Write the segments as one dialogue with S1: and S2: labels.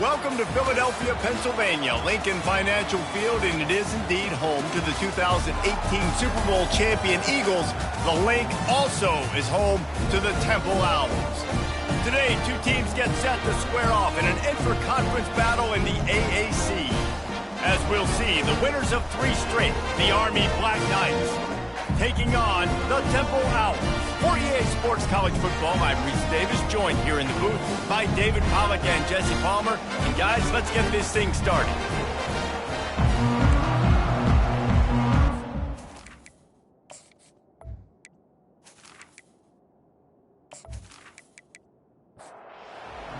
S1: Welcome to Philadelphia, Pennsylvania, Lincoln Financial Field, and it is indeed home to the 2018 Super Bowl champion Eagles. The Link also is home to the Temple Owls. Today, two teams get set to square off in an intra-conference battle in the AAC. As we'll see, the winners of 3 straight, the Army Black Knights, taking on the Temple Owls. For EA Sports College Football, I'm Reese Davis, joined here in the booth by David Pollack and Jesse Palmer. And guys, let's get this thing started.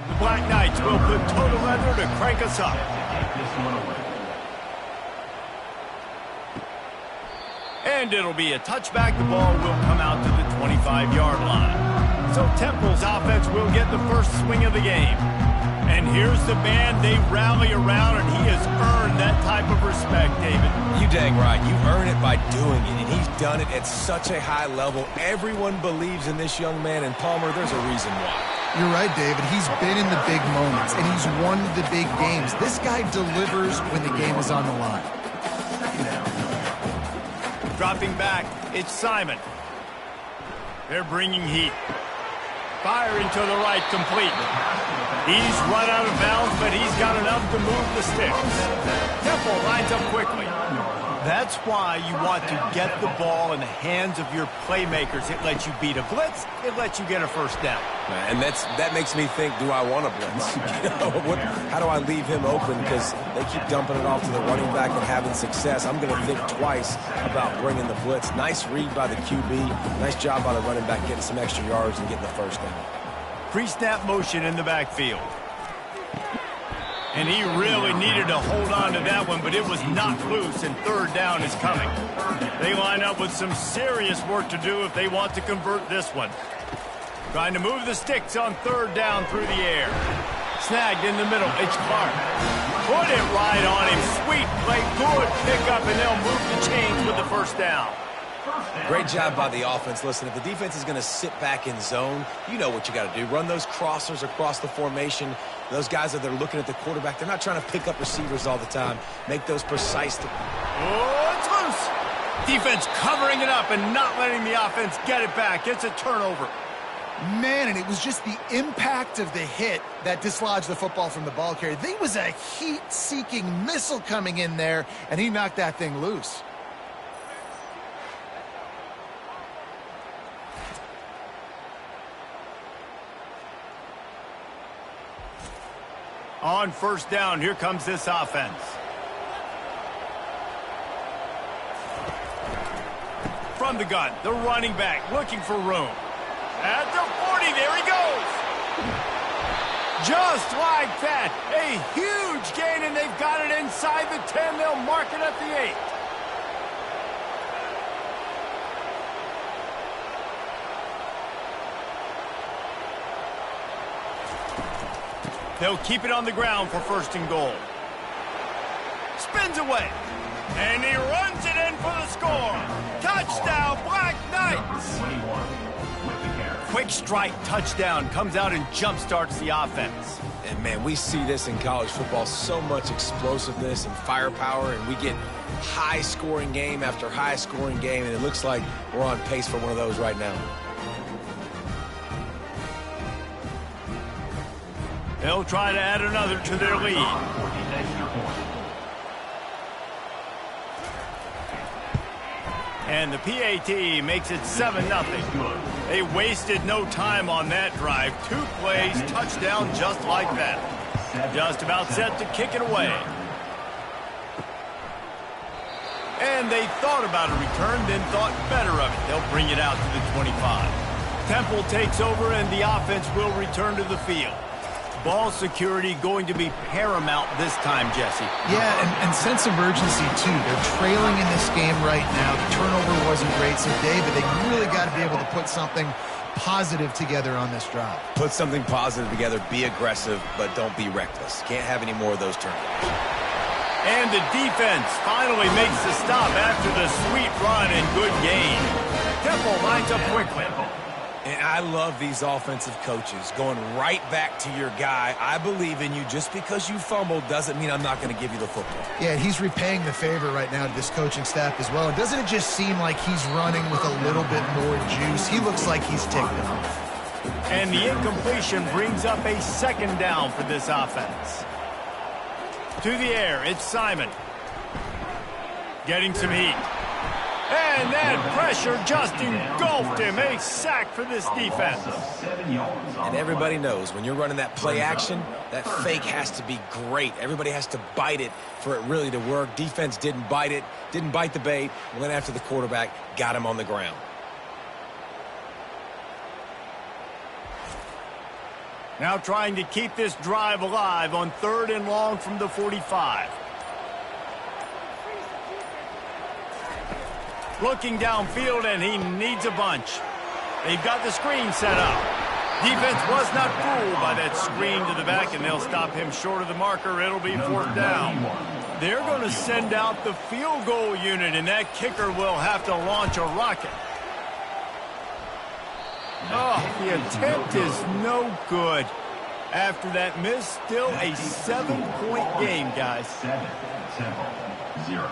S1: The Black Knights will put total leather to crank us up. And it'll be a touchback. The ball will come out to the 25-yard line. So Temple's offense will get the first swing of the game. And here's the man they rally around, and he has earned that type of respect, David.
S2: You dang right. You earn it by doing it, and he's done it at such a high level. Everyone believes in this young man, and Palmer, there's a reason why.
S3: You're right, David. He's been in the big moments, and he's won the big games. This guy delivers when the game is on the line.
S1: Dropping back, it's Simon. They're bringing heat. Firing to the right, complete. He's run out of bounds, but he's got enough to move the sticks. Temple lines up quickly. That's why you want to get the ball in the hands of your playmakers. It lets you beat a blitz. It lets you get a first down.
S2: And that makes me think, do I want a blitz? How do I leave him open? Because they keep dumping it off to the running back and having success. I'm going to think twice about bringing the blitz. Nice read by the QB. Nice job by the running back getting some extra yards and getting the first down.
S1: Pre-snap motion in the backfield. And he really needed to hold on to that one, but it was knocked loose, and third down is coming. They line up with some serious work to do if they want to convert this one. Trying to move the sticks on third down through the air. Snagged in the middle. It's Clark. Put it right on him. Sweet play. Good pickup, and they'll move the chains with the first down.
S2: Great job by the offense. Listen, if the defense is going to sit back in zone, you know what you got to do. Run those crossers across the formation. Those guys that are looking at the quarterback, they're not trying to pick up receivers all the time. Make those precise.
S1: Oh, it's loose. Defense covering it up and not letting the offense get it back. It's a turnover.
S3: Man, and it was just the impact of the hit that dislodged the football from the ball carrier. There was a heat-seeking missile coming in there, and he knocked that thing loose.
S1: On first down, here comes this offense. From the gun, the running back looking for room. At the 40, there he goes. Just like that, a huge gain, and they've got it inside the 10. They'll mark it at the 8. They'll keep it on the ground for first and goal. Spins away. And he runs it in for the score. Touchdown, Black Knights. Quick strike touchdown comes out and jump-starts the offense.
S2: And, man, we see this in college football, so much explosiveness and firepower, and we get high-scoring game after high-scoring game, and it looks like we're on pace for one of those right now.
S1: They'll try to add another to their lead. And the PAT makes it 7-0. They wasted no time on that drive. 2 plays, touchdown just like that. Just about set to kick it away. And they thought about a return, then thought better of it. They'll bring it out to the 25. Temple takes over, and the offense will return to the field. Ball security going to be paramount this time, Jesse.
S3: Yeah, and sense of urgency, too. They're trailing in this game right now. The turnover wasn't great, so David, they really got to be able to put something positive together on this drive.
S2: Put something positive together, be aggressive, but don't be reckless. Can't have any more of those turnovers.
S1: And the defense finally makes the stop after the sweet run and good gain. Temple lines up quickly.
S2: And I love these offensive coaches going right back to your guy. I believe in you. Just because you fumbled doesn't mean I'm not going to give you the football.
S3: Yeah, he's repaying the favor right now to this coaching staff as well. Doesn't it just seem like he's running with a little bit more juice? He looks like he's ticked off.
S1: And the incompletion brings up a second down for this offense. To the air, it's Simon. Getting some heat. And that pressure just engulfed him. A sack for this defense.
S2: And everybody knows when you're running that play action, that fake has to be great. Everybody has to bite it for it really to work. Defense didn't bite it, didn't bite the bait, went after the quarterback, got him on the ground.
S1: Now trying to keep this drive alive on 3rd and long from the 45. Looking downfield, and he needs a bunch. They've got the screen set up. Defense was not fooled by that screen to the back, and they'll stop him short of the marker. It'll be 4th down. They're going to send out the field goal unit, and that kicker will have to launch a rocket. Oh, the attempt is no good. After that miss, still a 7-point game, guys.
S4: 7-0.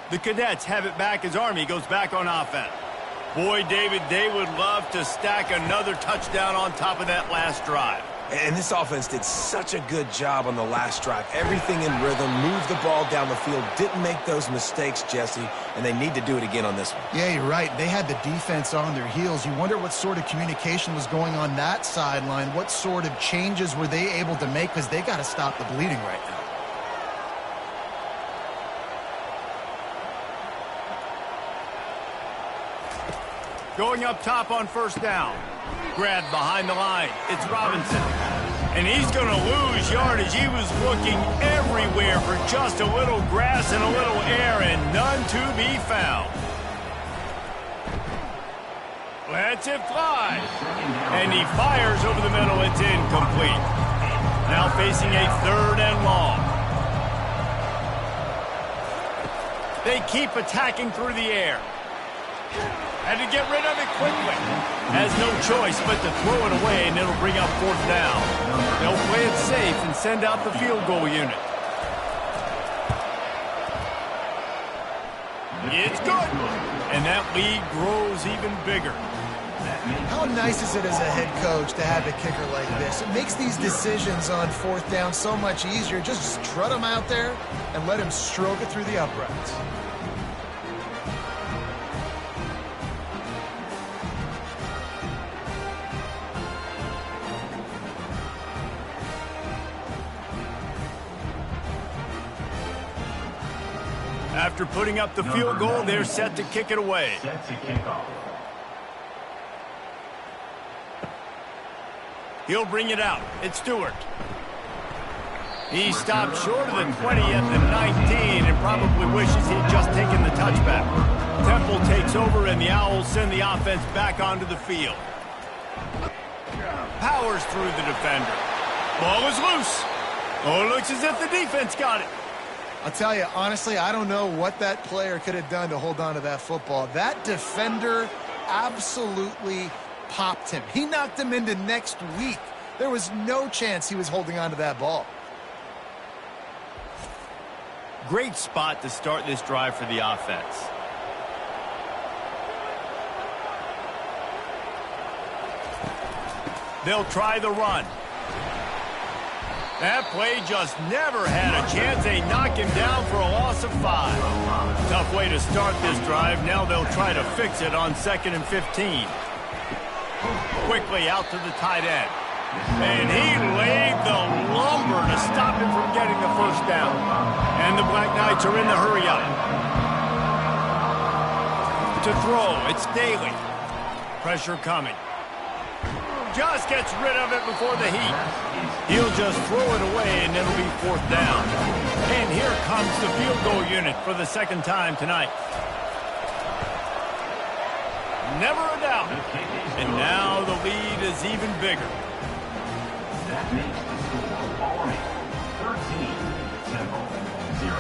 S1: The Cadets have it back as Army goes back on offense. Boy, David, they would love to stack another touchdown on top of that last drive.
S2: And this offense did such a good job on the last drive. Everything in rhythm, moved the ball down the field, didn't make those mistakes, Jesse, and they need to do it again on this one.
S3: Yeah, you're right. They had the defense on their heels. You wonder what sort of communication was going on that sideline. What sort of changes were they able to make, because they got to stop the bleeding right now.
S1: Going up top on 1st down. Grabbed behind the line. It's Robinson. And he's going to lose yardage. He was looking everywhere for just a little grass and a little air, and none to be found. Lets it fly. And he fires over the middle. It's incomplete. Now facing a 3rd and long. They keep attacking through the air. Had to get rid of it quickly. Has no choice but to throw it away, and it'll bring up 4th down. They'll play it safe and send out the field goal unit. It's good. And that lead grows even bigger.
S3: How nice is it as a head coach to have a kicker like this? It makes these decisions on 4th down so much easier. Just strut him out there and let him stroke it through the uprights.
S1: After putting up the field goal, they're set to kick it away.
S4: Set to kick off.
S1: He'll bring it out. It's Stewart. He stopped short of the 20 at the 19 and probably wishes he'd just taken the touchback. Temple takes over, and the Owls send the offense back onto the field. Powers through the defender. Ball is loose. Oh, it looks as if the defense got it.
S3: I'll tell you, honestly, I don't know what that player could have done to hold on to that football. That defender absolutely popped him. He knocked him into next week. There was no chance he was holding on to that ball.
S1: Great spot to start this drive for the offense. They'll try the run. That play just never had a chance. They knock him down for a loss of 5. Tough way to start this drive. Now they'll try to fix it on 2nd and 15. Quickly out to the tight end. And he laid the lumber to stop him from getting the 1st down. And the Black Knights are in the hurry up. To throw, it's Daly. Pressure coming. Just gets rid of it before the heat. He'll just throw it away, and it'll be 4th down. And here comes the field goal unit for the 2nd time tonight. never a doubt. And now the lead is even bigger.
S4: That makes the score Army 13, Temple 0.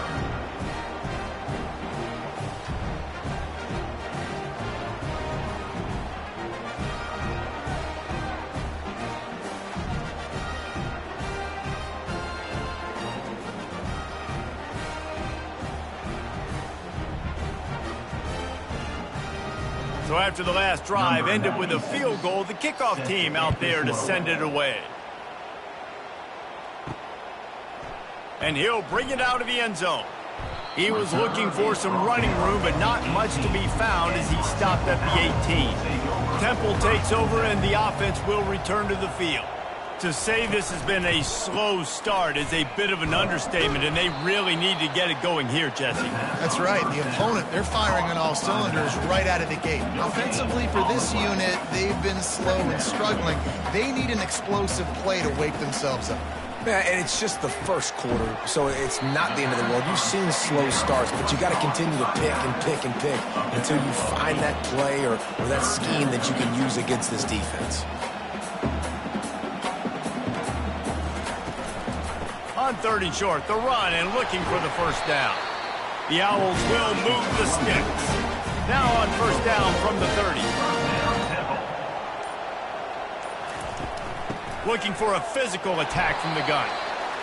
S1: So after the last drive ended with a field goal, the kickoff team out there to send it away. And he'll bring it out of the end zone. He was looking for some running room, but not much to be found as he stopped at the 18. Temple takes over and the offense will return to the field. To say this has been a slow start is a bit of an understatement, and they really need to get it going here, Jesse.
S3: That's right. The opponent, they're firing on all cylinders right out of the gate. Offensively, for this unit, they've been slow and struggling. They need an explosive play to wake themselves up.
S2: Yeah, and it's just the first quarter, so it's not the end of the world. You've seen slow starts, but you got to continue to pick and pick and pick until you find that play or that scheme that you can use against this defense.
S1: On 3rd and short, the run and looking for the first down. The Owls will move the sticks. Now on 1st down from the 30. Looking for a physical attack from the gun.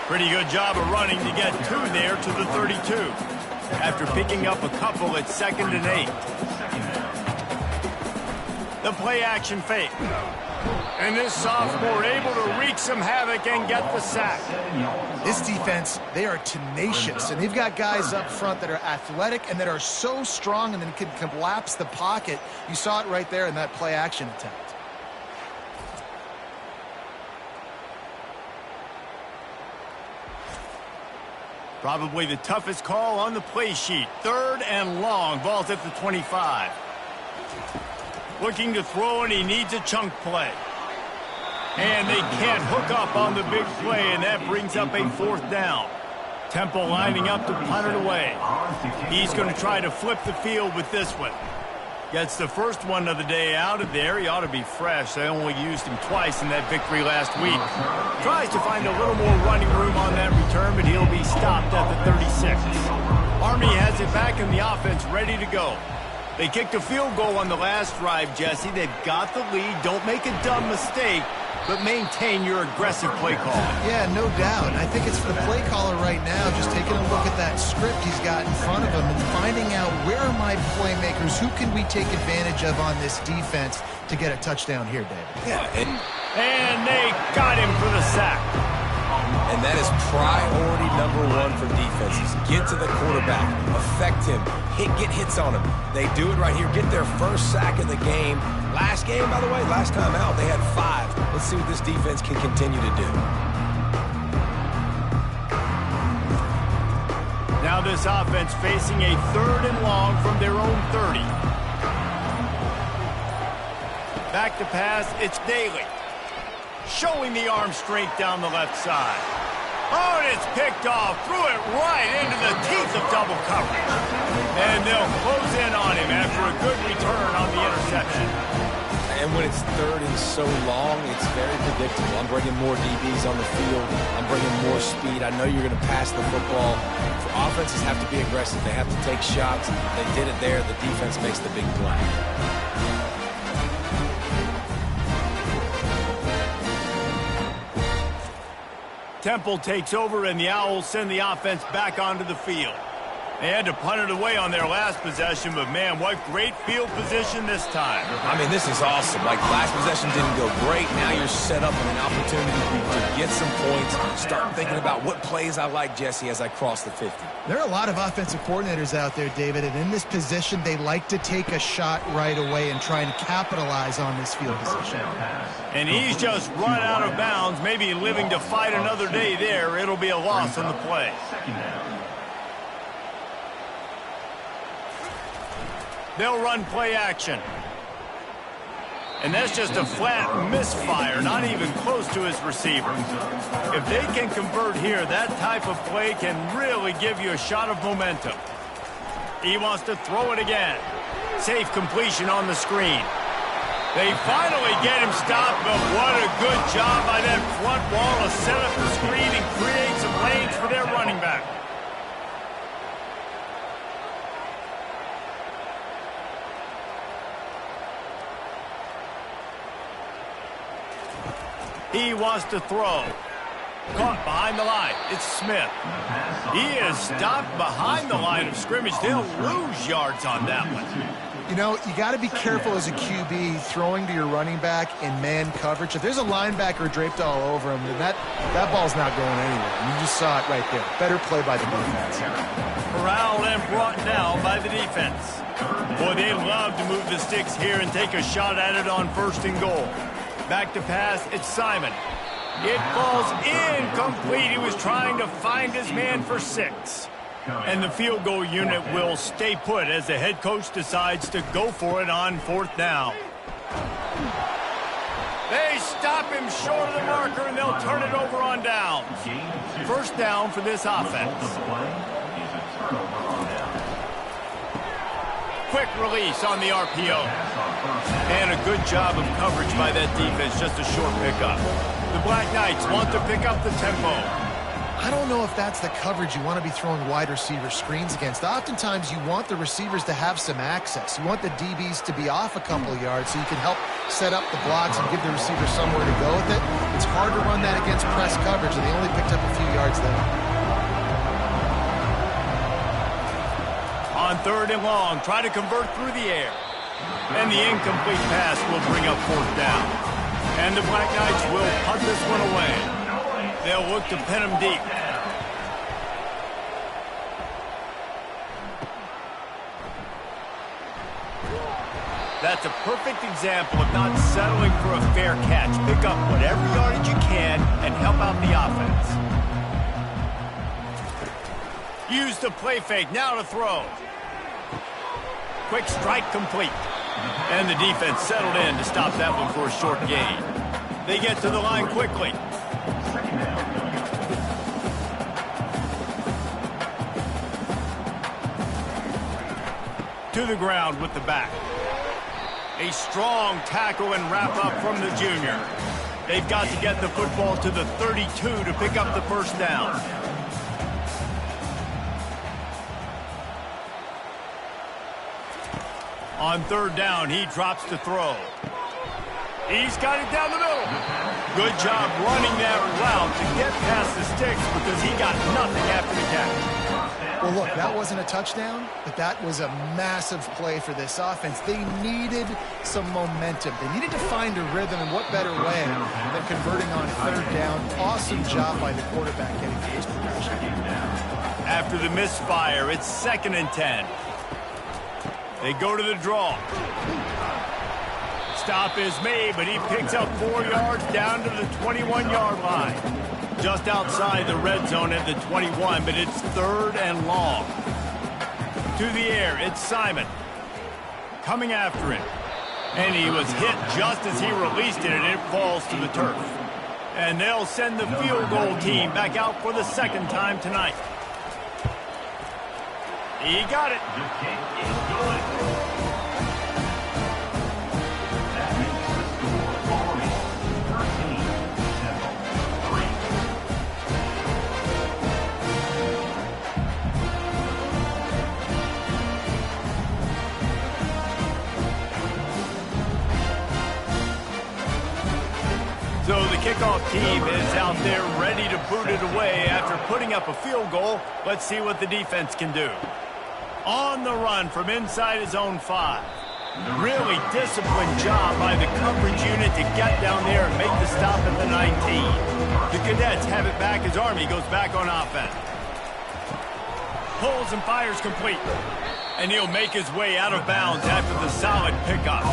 S1: Pretty good job of running to get 2 there to the 32. After picking up a couple, it's 2nd and 8. The play action fake. And this sophomore able to wreak some havoc and get the sack.
S3: This defense, they are tenacious, and they've got guys up front that are athletic and that are so strong and then can collapse the pocket. You saw it right there in that play action attempt.
S1: Probably the toughest call on the play sheet. 3rd and long, ball's at the 25. Looking to throw, and he needs a chunk play. And they can't hook up on the big play, and that brings up a 4th down. Temple lining up to punt it away. He's going to try to flip the field with this one. Gets the first one of the day out of there. He ought to be fresh. They only used him twice in that victory last week. Tries to find a little more running room on that return, but he'll be stopped at the 36. Army has it back in the offense, ready to go. They kicked a field goal on the last drive, Jesse. They've got the lead. Don't make a dumb mistake, but maintain your aggressive play call.
S3: Yeah, no doubt. I think it's for the play caller right now, just taking a look at that script he's got in front of him and finding out where are my playmakers, who can we take advantage of on this defense to get a touchdown here, David.
S2: Yeah,
S1: and they got him for the sack.
S2: And that is priority #1 for defenses. Get to the quarterback, affect him, get hits on him. They do it right here. Get their first sack of the game. Last game, by the way, last time out, they had 5. Let's see what this defense can continue to do.
S1: Now this offense facing a 3rd and long from their own 30. Back to pass, it's Daly. Showing the arm strength down the left side. Oh, and it's picked off. Threw it right into the teeth of double coverage. And they'll close in on him after a good return on the interception.
S2: And when it's 3rd and so long, it's very predictable. I'm bringing more DBs on the field. I'm bringing more speed. I know you're going to pass the football. Offenses have to be aggressive. They have to take shots. They did it there. The defense makes the big play.
S1: Temple takes over, and the Owls send the offense back onto the field. They had to punt it away on their last possession, but man, what great field position this time.
S2: I mean, this is awesome. Like, last possession didn't go great. Now you're set up with an opportunity to get some points. Start thinking about what plays I like, Jesse, as I cross the 50.
S3: There are a lot of offensive coordinators out there, David, and in this position, they like to take a shot right away and try and capitalize on this field position.
S1: And he's just run out of bounds, maybe living to fight another day there. It'll be a loss on the play. They'll run play action. And that's just a flat misfire, not even close to his receiver. If they can convert here, that type of play can really give you a shot of momentum. He wants to throw it again. Safe completion on the screen. They finally get him stopped, but what a good job by that front wall to set up the screen and create some lanes for their running back. He wants to throw. Caught behind the line. It's Smith. He is stopped behind the line of scrimmage. They'll lose yards on that one.
S3: You know, you got to be careful as a QB throwing to your running back in man coverage. If there's a linebacker draped all over him, then that ball's not going anywhere. And you just saw it right there. Better play by the defense.
S1: Corralled and brought down by the defense. Boy, they love to move the sticks here and take a shot at it on 1st and goal. Back to pass, it's Simon. It falls incomplete. He was trying to find his man for 6. And the field goal unit will stay put as the head coach decides to go for it on 4th down. They stop him short of the marker, and they'll turn it over on downs. 1st down for this offense. Quick release on the RPO. And a good job of coverage by that defense, just a short pickup. The Black Knights want to pick up the tempo.
S3: I don't know if that's the coverage you want to be throwing wide receiver screens against. Oftentimes, you want the receivers to have some access. You want the DBs to be off a couple of yards so you can help set up the blocks and give the receiver somewhere to go with it. It's hard to run that against press coverage, and they only picked up a few yards there.
S1: On 3rd and long, try to convert through the air. And the incomplete pass will bring up 4th down. And the Black Knights will punt this one away. They'll look to pin him deep. That's a perfect example of not settling for a fair catch. Pick up whatever yardage you can and help out the offense. Use the play fake, now to throw. Quick strike complete. And the defense settled in to stop that one for a short gain. They get to the line quickly. To the ground with the back. A strong tackle and wrap up from the junior. They've got to get the football to the 32 to pick up the 1st down. On 3rd down, he drops to throw. He's got it down the middle. Good job running that route to get past the sticks because he got nothing after the catch.
S3: Well, look, that wasn't a touchdown, but that was a massive play for this offense. They needed some momentum. They needed to find a rhythm, and what better way than converting on 3rd down. Awesome job by the quarterback getting his progression.
S1: After the misfire, it's 2nd and 10. They go to the draw. Stop is made, but he picks up 4 yards down to the 21-yard line. Just outside the red zone at the 21, but it's 3rd and long. To the air, it's Simon. Coming after it. And he was hit just as he released it, and it falls to the turf. And they'll send the field goal team back out for the 2nd time tonight. He got it.
S4: The kick is good. That makes the score Army 13, Temple
S1: 3. So the kickoff team is out there ready to boot it away after putting up a field goal. Let's see what the defense can do. On the run from inside his own 5. Really disciplined job by the coverage unit to get down there and make the stop at the 19. The Cadets have it back as Army goes back on offense. Pulls and fires complete. And he'll make his way out of bounds after the solid pickup.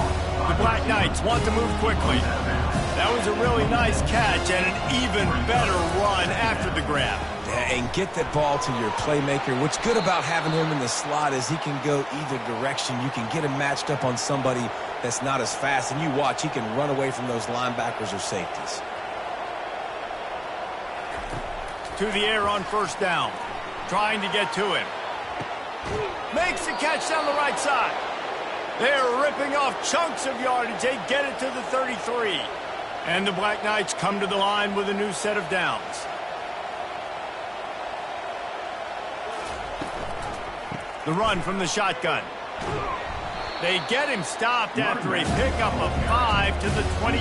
S1: The Black Knights want to move quickly. That was a really nice catch and an even better run after the grab.
S2: And get that ball to your playmaker. What's good about having him in the slot is he can go either direction. You can get him matched up on somebody that's not as fast, and you watch, he can run away from those linebackers or safeties.
S1: To the air on 1st down. Trying to get to him. Makes the catch down the right side. They're ripping off chunks of yardage. They get it to the 33. And the Black Knights come to the line with a new set of downs. The run from the shotgun. They get him stopped after a pickup of 5 to the 28.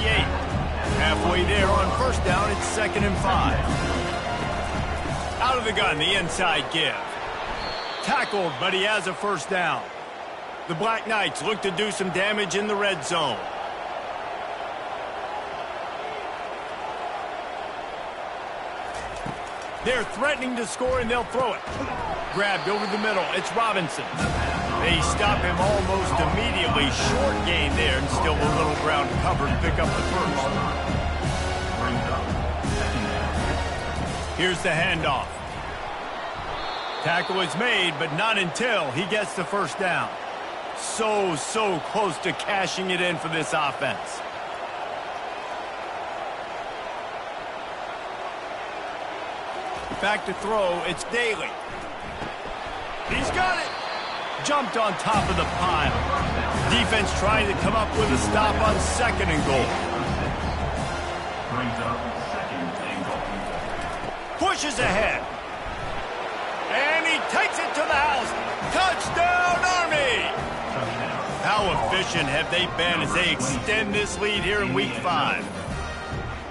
S1: Halfway there on first down, it's 2nd and 5. Out of the gun, the inside give. Tackled, but he has a first down. The Black Knights look to do some damage in the red zone. They're threatening to score, and they'll throw it. Grabbed over the middle. It's Robinson. They stop him almost immediately. Short gain there, and still a little ground cover to pick up the first. Here's the handoff. Tackle is made, but not until he gets the first down. So close to cashing it in for this offense. Back to throw, it's Daly. He's got it. Jumped on top of the pile. Defense trying to come up with a stop on 2nd and goal.
S4: Brings up 2nd and goal.
S1: Pushes ahead. And he takes it to the house. Touchdown, Army! How efficient have they been as they extend this lead here in Week 5?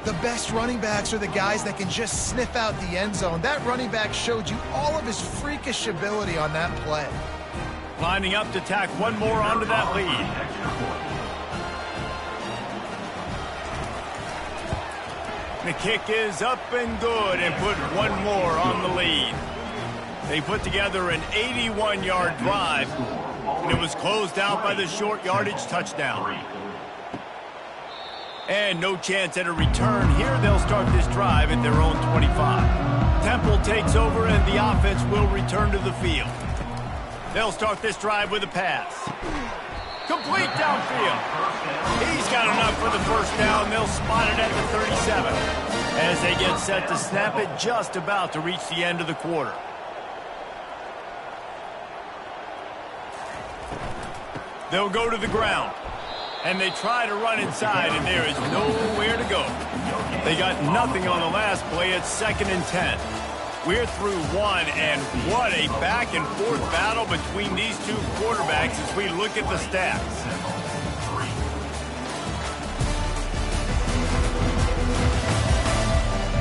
S3: The best running backs are the guys that can just sniff out the end zone. That running back showed you all of his freakish ability on that play.
S1: Lining up to tack one more onto that lead. The kick is up and good and put one more on the lead. They put together an 81-yard drive, and it was closed out by the short yardage touchdown. And no chance at a return here. They'll start this drive at their own 25. Temple takes over, and the offense will return to the field. They'll start this drive with a pass. Complete downfield. He's got enough for the first down. They'll spot it at the 37. As they get set to snap it, just about to reach the end of the quarter. They'll go to the ground. And they try to run inside, and there is nowhere to go. They got nothing on the last play. It's 2nd and 10. We're through one, and what a back-and-forth battle between these two quarterbacks as we look at the stats.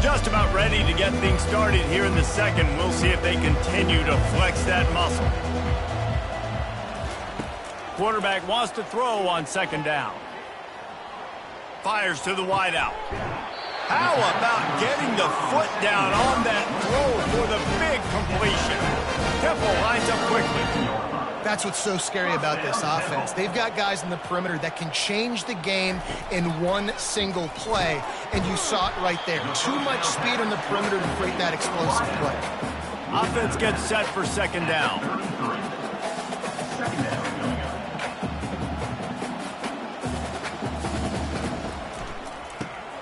S1: Just about ready to get things started here in the second. We'll see if they continue to flex that muscle. Quarterback wants to throw on 2nd down. Fires to the wideout. How about getting the foot down on that throw for the big completion? Temple lines up quickly.
S3: That's what's so scary about this offense. They've got guys in the perimeter that can change the game in one single play, and you saw it right there. Too much speed on the perimeter to create that explosive play.
S1: Offense gets set for 2nd down.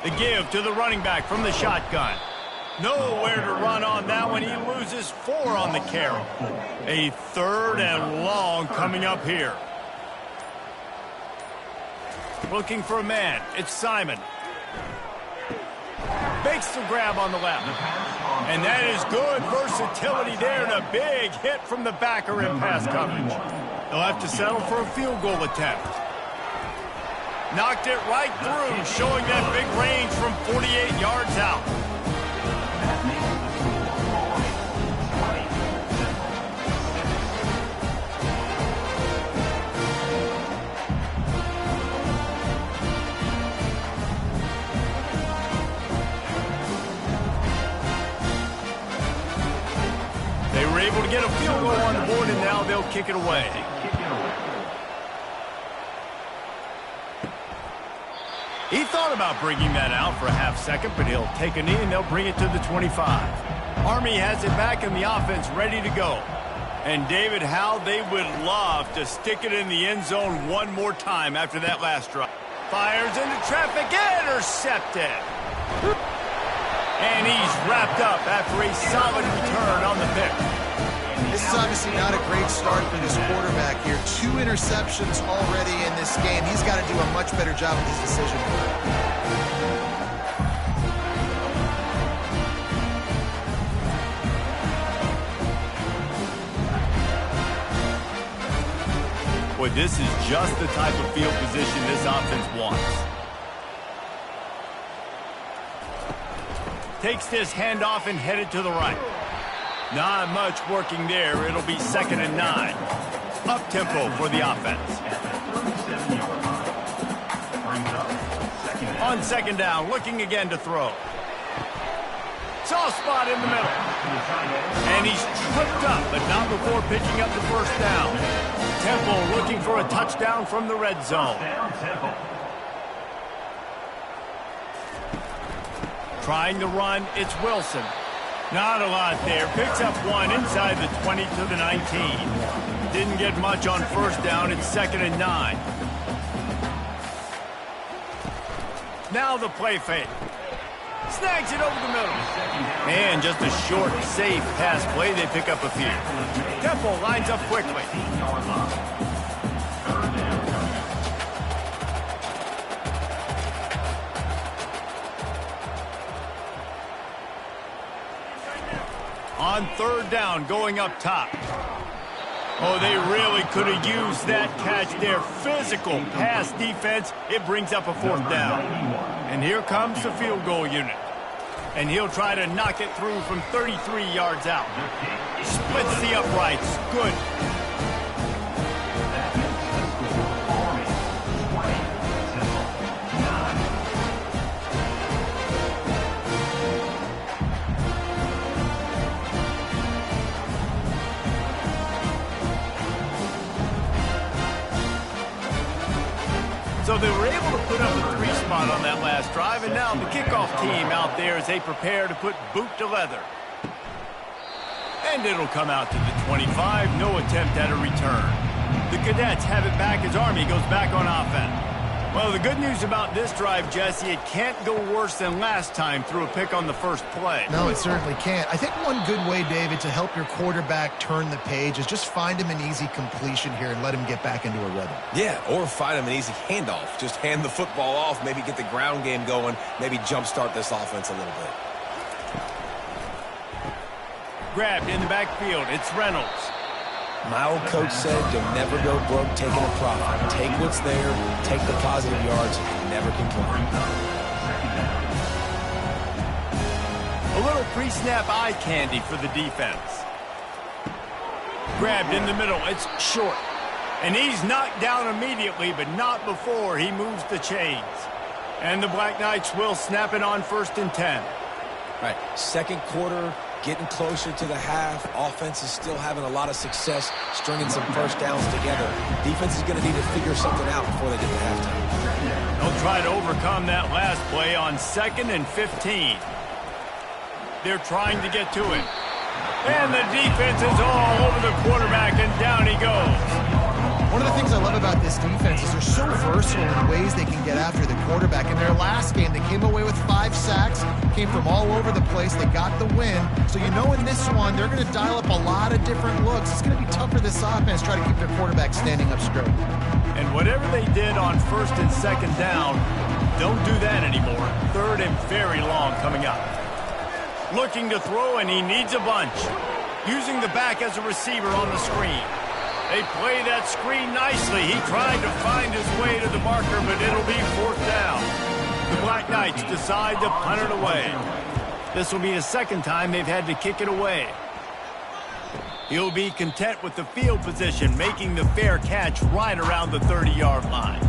S1: The give to the running back from the shotgun. Nowhere to run on that one. He loses 4 on the carry. A 3rd and long coming up here. Looking for a man. It's Simon. Makes the grab on the left. And that is good versatility there and a big hit from the backer in pass coverage. They'll have to settle for a field goal attempt. Knocked it right through, showing that big range from 48 yards out. They were able to get a field goal on the board, and now they'll kick it away. He thought about bringing that out for a half second, but he'll take a knee and they'll bring it to the 25. Army has it back and the offense ready to go. And David, how they would love to stick it in the end zone one more time after that last drive. Fires into traffic, intercepted. And he's wrapped up after a solid return on the pick.
S3: This is obviously not a great start for this quarterback here. 2 interceptions already in this game. He's got to do a much better job with his decision.
S1: Boy, this is just the type of field position this offense wants. Takes this handoff and headed to the right. Not much working there. It'll be 2nd and 9. Up-tempo for the offense. On 2nd down, looking again to throw. Soft spot in the middle. And he's tripped up, but not before picking up the 1st down. Temple looking for a touchdown from the red zone. Trying to run, it's Wilson. Not a lot there. Picks up 1 inside the 20 to the 19. Didn't get much on 1st down. It's 2nd and 9. Now the play fake. Snags it over the middle. And just a short, safe pass play. They pick up a few. Temple lines up quickly. On 3rd down, going up top. Oh, they really could have used that catch there. Physical pass defense. It brings up a 4th down. And here comes the field goal unit. And he'll try to knock it through from 33 yards out. Splits the uprights. Good. So they were able to put up a 3 spot on that last drive, and now the kickoff team out there as they prepare to put boot to leather. And it'll come out to the 25, no attempt at a return. The Cadets have it back as Army goes back on offense. Well, the good news about this drive, Jesse, it can't go worse than last time through a pick on the 1st play.
S3: No, it certainly can't. I think one good way, David, to help your quarterback turn the page is just find him an easy completion here and let him get back into a rhythm.
S2: Yeah, or find him an easy handoff. Just hand the football off, maybe get the ground game going, maybe jumpstart this offense a little bit.
S3: Grabbed in the backfield, it's Reynolds.
S2: My old coach said you'll never go broke taking a profit. Take what's there, take the positive yards, never complain.
S1: A little pre-snap eye candy for the defense. Grabbed in the middle, it's short. And he's knocked down immediately, but not before he moves the chains. And the Black Knights will snap it on 1st and 10.
S2: All right, 2nd quarter, getting closer to the half. Offense is still having a lot of success stringing some 1st downs together. Defense is going to need to figure something out before they get to halftime.
S1: They'll try to overcome that last play on 2nd and 15. They're trying to get to it. And the defense is all over the quarterback, and down he goes.
S3: One of the things I love about this defense is they're so versatile in ways they can get after the quarterback. In their last game, they came away with 5 sacks, came from all over the place. They got the win. So you know in this one, they're going to dial up a lot of different looks. It's going to be tough for this offense to try to keep their quarterback standing up straight.
S1: And whatever they did on 1st and 2nd down, don't do that anymore. 3rd and very long coming up. Looking to throw, and he needs a bunch. Using the back as a receiver on the screen. They play that screen nicely. He tried to find his way to the marker, but it'll be 4th down. The Black Knights decide to punt it away. This will be the 2nd time they've had to kick it away. He'll be content with the field position, making the fair catch right around the 30-yard line.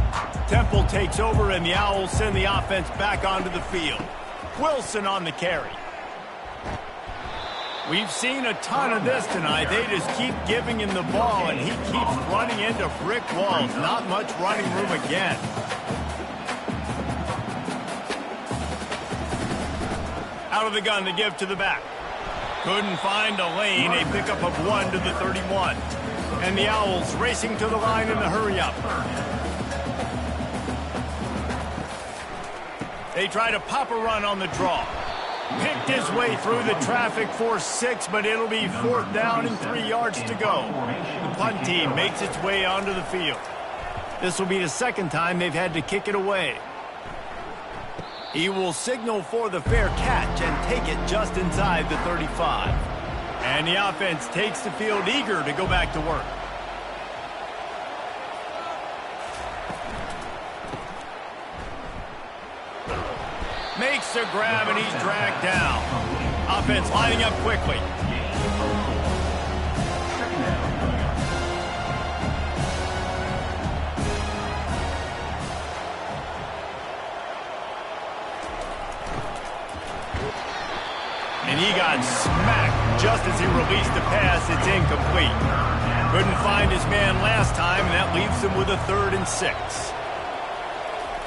S1: Temple takes over, and the Owls send the offense back onto the field. Wilson on the carry. We've seen a ton of this tonight. They just keep giving him the ball, and he keeps running into brick walls. Not much running room again. Out of the gun to give to the back. Couldn't find a lane. A pickup of 1 to the 31. And the Owls racing to the line in the hurry-up. They try to pop a run on the draw. Picked his way through the traffic for 6, but it'll be 4th down and 3 yards to go. The punt team makes its way onto the field. This will be the second time they've had to kick it away. He will signal for the fair catch and take it just inside the 35. And the offense takes the field eager to go back to work. Makes the grab and he's dragged down. Offense lining up quickly. And he got smacked just as he released the pass. It's incomplete. Couldn't find his man last time, and that leaves him with a 3rd and 6.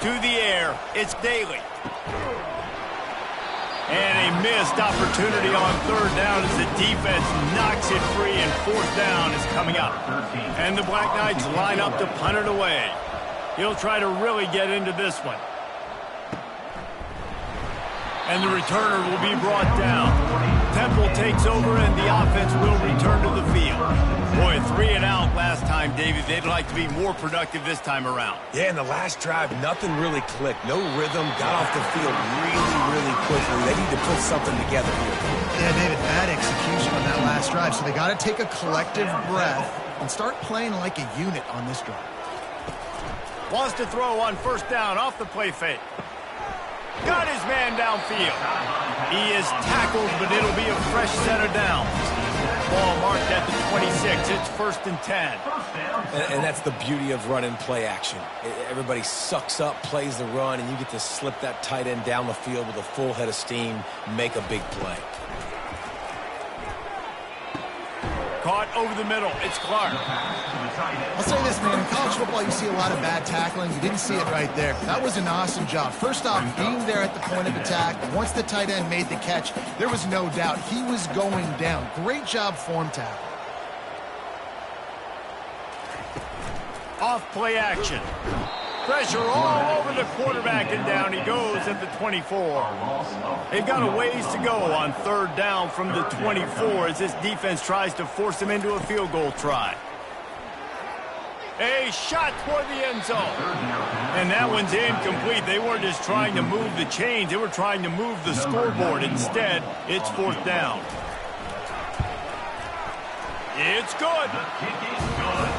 S1: To the air, it's Daly. And a missed opportunity on 3rd down as the defense knocks it free, and 4th down is coming up. And the Black Knights line up to punt it away. He'll try to really get into this one. And the returner will be brought down. Temple takes over, and the offense will return to the field. Boy, 3 and out last time, David. They'd like to be more productive this time around.
S2: Yeah, in the last drive, nothing really clicked. No rhythm, got off the field really quickly. They need to put something together here.
S3: Yeah, David, bad execution on that last drive. So they got to take a collective breath and start playing like a unit on this drive.
S1: Wants to throw on 1st down off the play fake. Got his man downfield. He is tackled, but it'll be a fresh set of downs. Ball marked at the 26. It's 1st and 10.
S2: And that's the beauty of run and play action. Everybody sucks up, plays the run, and you get to slip that tight end down the field with a full head of steam, make a big play.
S1: Caught over the middle. It's Clark.
S3: I'll say this, man. In college football, you see a lot of bad tackling. You didn't see it right there. That was an awesome job. First off, being there at the point of attack. Once the tight end made the catch, there was no doubt he was going down. Great job form tackle.
S1: Off play action. Pressure all over the quarterback, and down he goes at the 24. They've got a ways to go on 3rd down from the 24 as this defense tries to force him into a field goal try. A shot toward the end zone. And that one's incomplete. They weren't just trying to move the chains. They were trying to move the scoreboard. Instead, it's 4th down. It's good.
S4: The kick is good.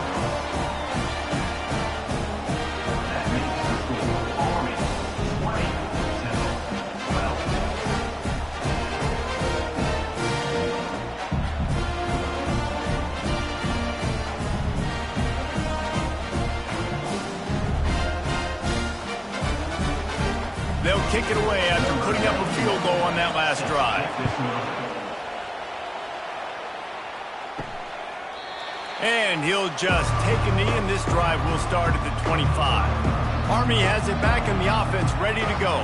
S1: They'll kick it away after putting up a field goal on that last drive. And he'll just take a knee, and this drive will start at the 25. Army has it back in the offense, ready to go.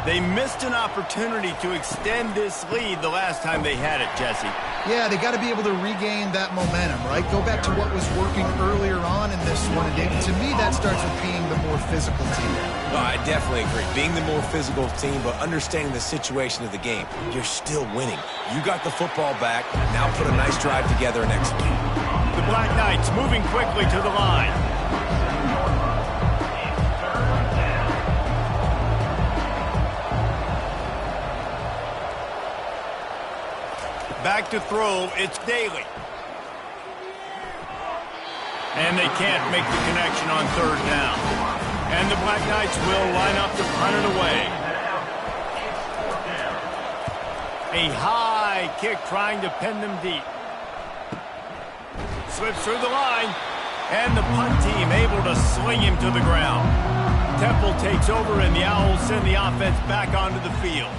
S1: They missed an opportunity to extend this lead the last time they had it, Jesse.
S3: Yeah, they got to be able to regain that momentum, right? Go back to what was working earlier on in this one. And David, to me, that starts with being the more physical team.
S2: No, I definitely agree. Being the more physical team, but understanding the situation of the game. You're still winning. You got the football back. Now put a nice drive together and execute.
S1: The Black Knights moving quickly to the line. Back to throw, it's Daly. And they can't make the connection on 3rd down. And the Black Knights will line up to punt it away. A high kick trying to pin them deep. Slips through the line. And the punt team able to sling him to the ground. Temple takes over, and the Owls send the offense back onto the field.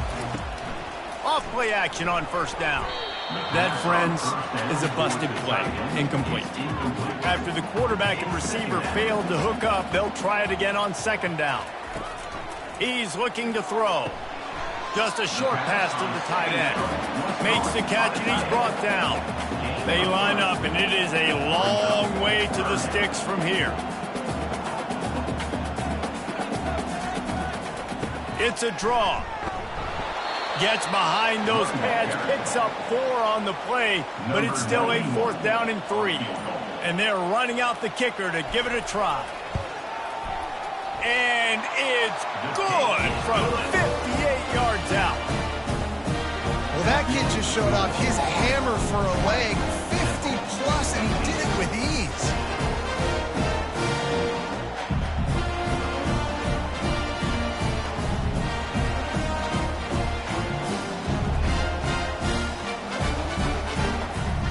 S1: Off play action on 1st down. That, friends, is a busted play. Incomplete. After the quarterback and receiver failed to hook up, they'll try it again on 2nd down. He's looking to throw. Just a short pass to the tight end. Makes the catch, and he's brought down. They line up, and it is a long way to the sticks from here. It's a draw. Gets behind those pads, picks up 4 on the play, but it's still a 4th down and 3. And they're running out the kicker to give it a try. And it's good from 58 yards out.
S3: Well, that kid just showed off his hammer for a leg, 50-plus, and he did it with ease.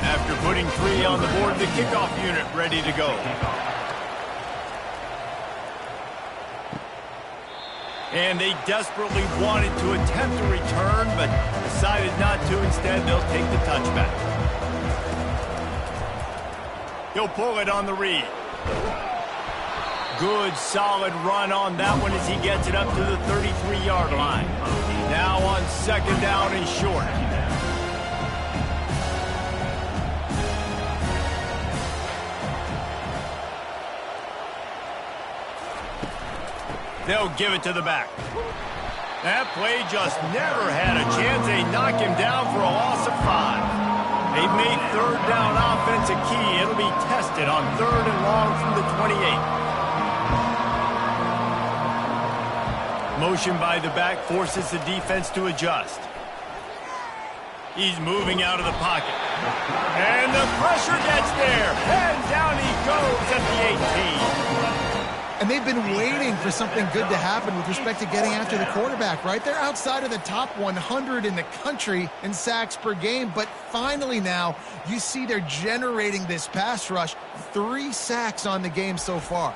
S1: After putting 3 on the board, the kickoff unit ready to go. And they desperately wanted to attempt a return, but decided not to. Instead, they'll take the touchback. He'll pull it on the read. Good, solid run on that one as he gets it up to the 33-yard line. Now on 2nd down and short. They'll give it to the back. That play just never had a chance. They knock him down for a loss of 5. They've made 3rd down offense a key. It'll be tested on 3rd and long from the 28. Motion by the back forces the defense to adjust. He's moving out of the pocket. And the pressure gets there. And down he goes at the 18.
S3: And they've been waiting for something good to happen with respect to getting after the quarterback, right? They're outside of the top 100 in the country in sacks per game, but finally now you see they're generating this pass rush. 3 sacks on the game so far.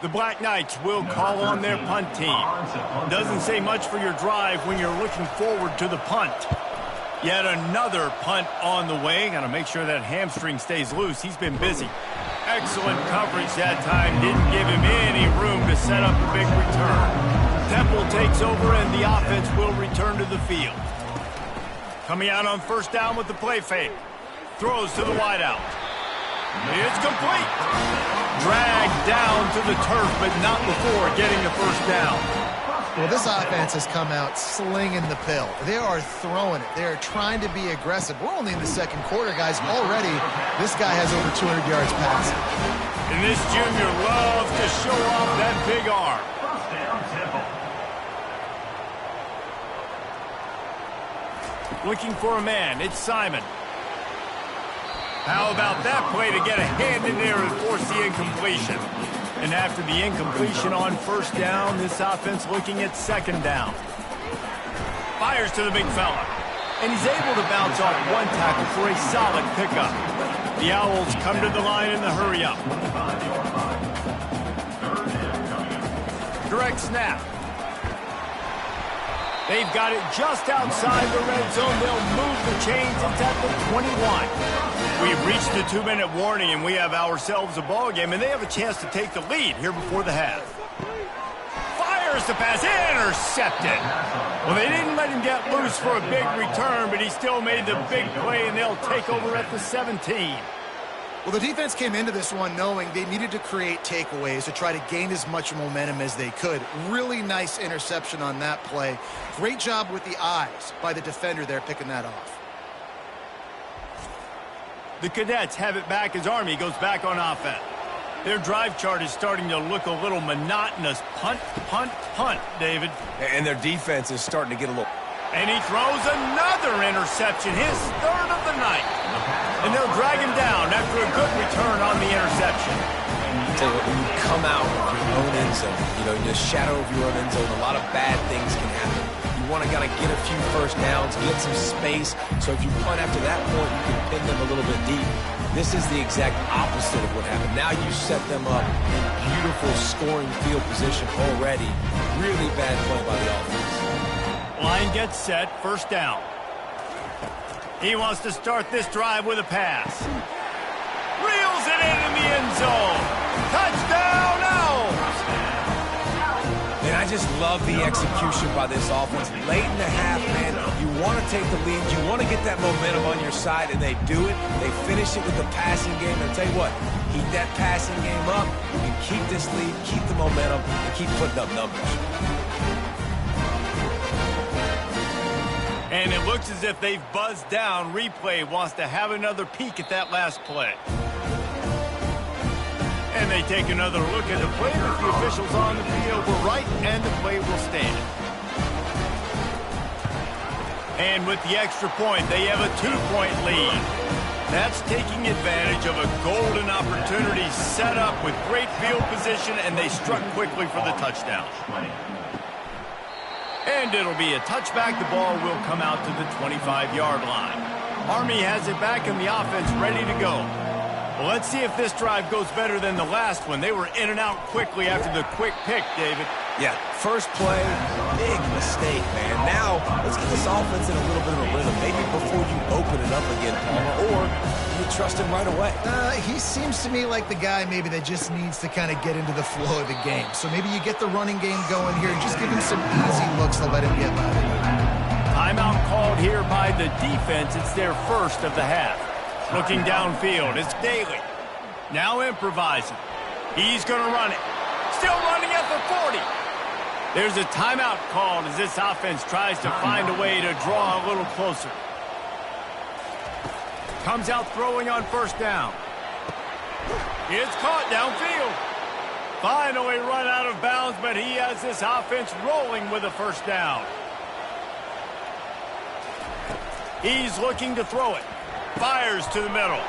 S1: The Black Knights will call on their punt team. Doesn't say much for your drive when you're looking forward to the punt. Yet another punt on the way. Got to make sure that hamstring stays loose. He's been busy. Excellent coverage that time. Didn't give him any room to set up a big return. Temple takes over and the offense will return to the field. Coming out on 1st down with the play fake. Throws to the wideout. It's complete. Dragged down to the turf, but not before getting the 1st down.
S3: Well, this offense has come out slinging the pill. They are throwing it. They are trying to be aggressive. We're only in the 2nd quarter, guys. Already, this guy has over 200 yards passing.
S1: And this junior loves to show off that big arm. Looking for a man. It's Simon. How about that play to get a hand in there and force the incompletion? And after the incompletion on 1st down, this offense looking at 2nd down. Fires to the big fella. And he's able to bounce off 1 tackle for a solid pickup. The Owls come to the line in the hurry up. Direct snap. They've got it just outside the red zone. They'll move the chains. It's at the 21. We've reached the 2-minute warning, and we have ourselves a ball game, and they have a chance to take the lead here before the half. Fires the pass, intercepted. Well, they didn't let him get loose for a big return, but he still made the big play, and they'll take over at the 17.
S3: Well, the defense came into this one knowing they needed to create takeaways to try to gain as much momentum as they could. Really nice interception on that play. Great job with the eyes by the defender there picking that off.
S1: The Cadets have it back as Army goes back on offense. Their drive chart is starting to look a little monotonous. Punt, punt, punt, David.
S2: And their defense is starting to get a little...
S1: And he throws another interception, his 3rd of the night. And they'll drag him down after a good return on the interception.
S2: Tell you what, when you come out of your own end zone, in the shadow of your own end zone, a lot of bad things can happen. You want to get a few 1st downs, get some space. So if you punt after that point, you can pin them a little bit deep. This is the exact opposite of what happened. Now you set them up in beautiful scoring field position already. Really bad play by the offense.
S1: Line gets set, 1st down. He wants to start this drive with a pass. Reels it in the end zone. Touchdown, Owls!
S2: And I just love the execution by this offense. Late in the half, man, you want to take the lead. You want to get that momentum on your side, and they do it. They finish it with the passing game. And I'll tell you what, keep that passing game up. You can keep this lead, keep the momentum, and keep putting up numbers.
S1: And it looks as if they've buzzed down. Replay wants to have another peek at that last play. And they take another look at the play, but the officials on the field were right, and the play will stand. And with the extra point, they have a 2-point lead. That's taking advantage of a golden opportunity set up with great field position, and they struck quickly for the touchdown. And it'll be a touchback. The ball will come out to the 25-yard line. Army has it back and the offense ready to go. Well, let's see if this drive goes better than the last one. They were in and out quickly after the quick pick, David.
S2: Yeah, first play, big mistake, man. Now, let's get this offense in a little bit of a rhythm. Maybe before you open it up again, Palmer, or you trust him right away.
S3: He seems to me like the guy maybe that just needs to kind of get into the flow of the game. So maybe you get the running game going here and just give him some easy looks to let him get loud.
S1: Timeout called here by the defense. It's their first of the half. Looking downfield, it's Daly. Now improvising. He's going to run it. Still running at the 40. There's a timeout called as this offense tries to find a way to draw a little closer. Comes out throwing on first down. It's caught downfield. Finally run out of bounds, but he has this offense rolling with a first down. He's looking to throw it. Fires to the middle.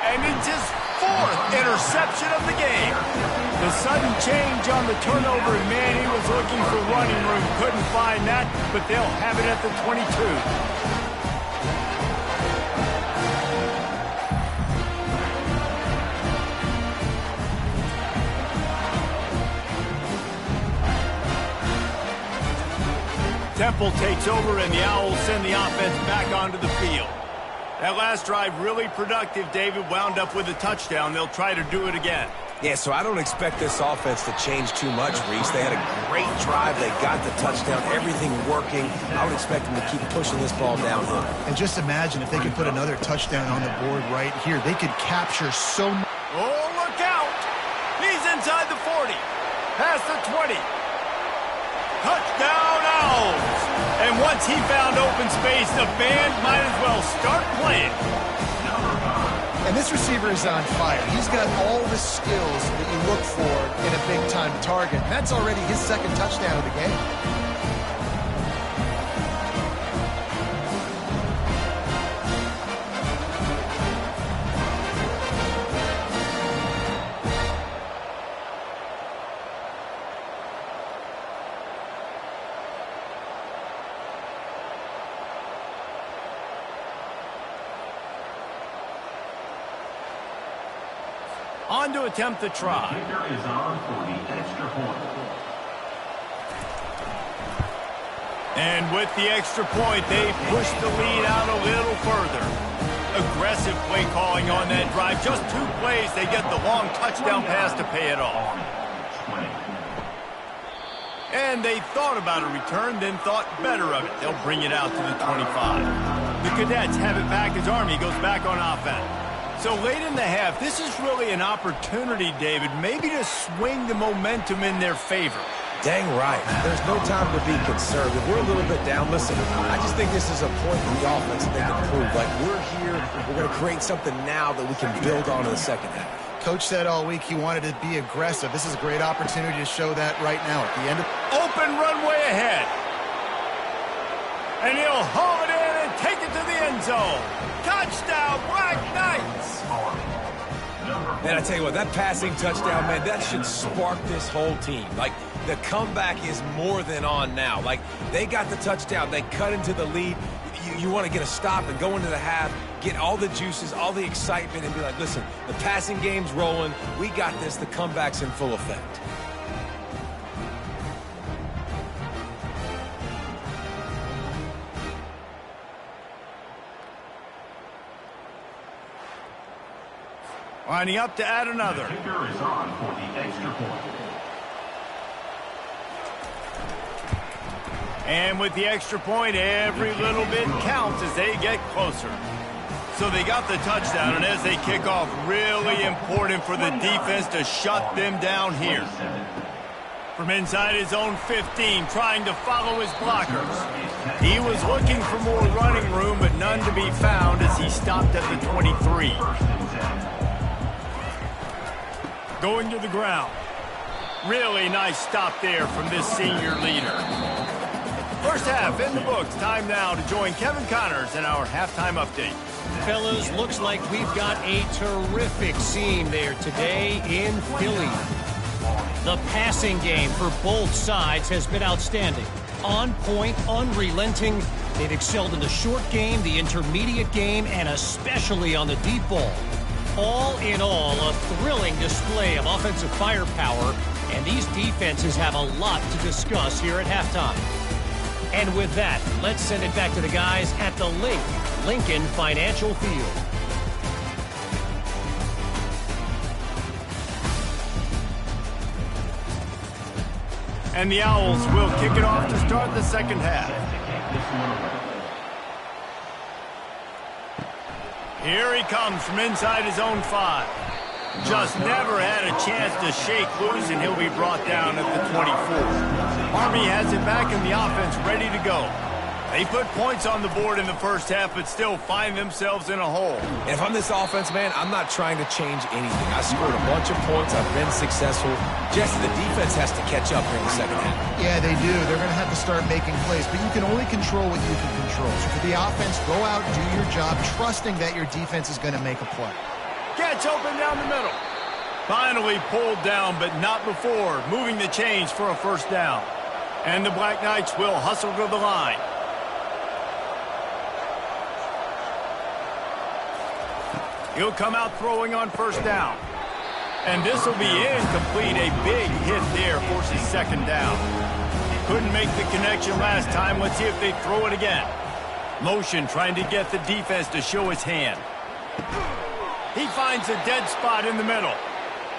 S1: And it's his 4th interception of the game. The sudden change on the turnover, and man, he was looking for running room. Couldn't find that, but they'll have it at the 22. Temple takes over, and the Owls send the offense back onto the field. That last drive really productive, David. Wound up with a touchdown. They'll try to do it again.
S2: Yeah, so I don't expect this offense to change too much, Reese. They had a great drive. They got the touchdown. Everything working. I would expect them to keep pushing this ball downhill.
S3: And just imagine if they could put another touchdown on the board right here. They could capture so much.
S1: Oh, look out! He's inside the 40. Past the 20. Touchdown, Owls! And once he found open space, the band might as well start playing.
S3: And this receiver is on fire. He's got all the skills that you look for in a big-time target. And that's already his 2nd touchdown of the game.
S1: On to attempt the try.
S4: The kicker is on for the extra point.
S1: And with the extra point, they push the lead out a little further. Aggressive play calling on that drive. Just 2 plays, they get the long touchdown pass to pay it off. And they thought about a return, then thought better of it. They'll bring it out to the 25. The Cadets have it back as Army goes back on offense. So late in the half, this is really an opportunity, David, maybe to swing the momentum in their favor.
S2: Dang right. There's no time to be conservative. We're a little bit down. Listen, I just think this is a point in the offense that they can prove. Like, we're here, we're going to create something now that we can build on in the second half.
S3: Coach said all week he wanted to be aggressive. This is a great opportunity to show that right now at the end of...
S1: Open runway ahead. And he'll haul it in and take it to the end zone. Touchdown, Black Knights!
S2: Man, I tell you what, that passing touchdown, man, that should spark this whole team. Like, the comeback is more than on now. Like, they got the touchdown. They cut into the lead. You want to get a stop and go into the half, get all the juices, all the excitement, and be like, listen, the passing game's rolling. We got this. The comeback's in full effect.
S1: Lining up to add another.
S4: The kicker is on for the extra point.
S1: And with the extra point, every little bit counts as they get closer. So they got the touchdown, and as they kick off, really important for the defense to shut them down here. From inside his own 15, trying to follow his blockers. He was looking for more running room, but none to be found as he stopped at the 23. Going to the ground. Really nice stop there from this senior leader. First half in the books. Time now to join Kevin Connors in our halftime update.
S5: Fellas, looks like we've got a terrific scene there today in Philly. The passing game for both sides has been outstanding. On point, unrelenting. They've excelled in the short game, the intermediate game, and especially on the deep ball. All in all, a thrilling display of offensive firepower, and these defenses have a lot to discuss here at halftime. And with that, let's send it back to the guys at the Lincoln Financial Field.
S1: And the Owls will kick it off to start the second half. Here he comes from inside his own 5. Just never had a chance to shake loose, and he'll be brought down at the 24. Army has it back in the offense, ready to go. They put points on the board in the first half, but still find themselves in a hole.
S2: And if I'm this offense, man, I'm not trying to change anything. I scored a bunch of points. I've been successful. Jesse, the defense has to catch up here in the second half.
S3: Yeah, they do. They're going to have to start making plays, but you can only control what you can control. So for the offense, go out, do your job, trusting that your defense is going to make a play.
S1: Gets open down the middle. Finally pulled down, but not before moving the chains for a first down. And the Black Knights will hustle to the line. He'll come out throwing on first down. And this will be incomplete. A big hit there forces second down. Couldn't make the connection last time. Let's see if they throw it again. Motion trying to get the defense to show his hand. He finds a dead spot in the middle.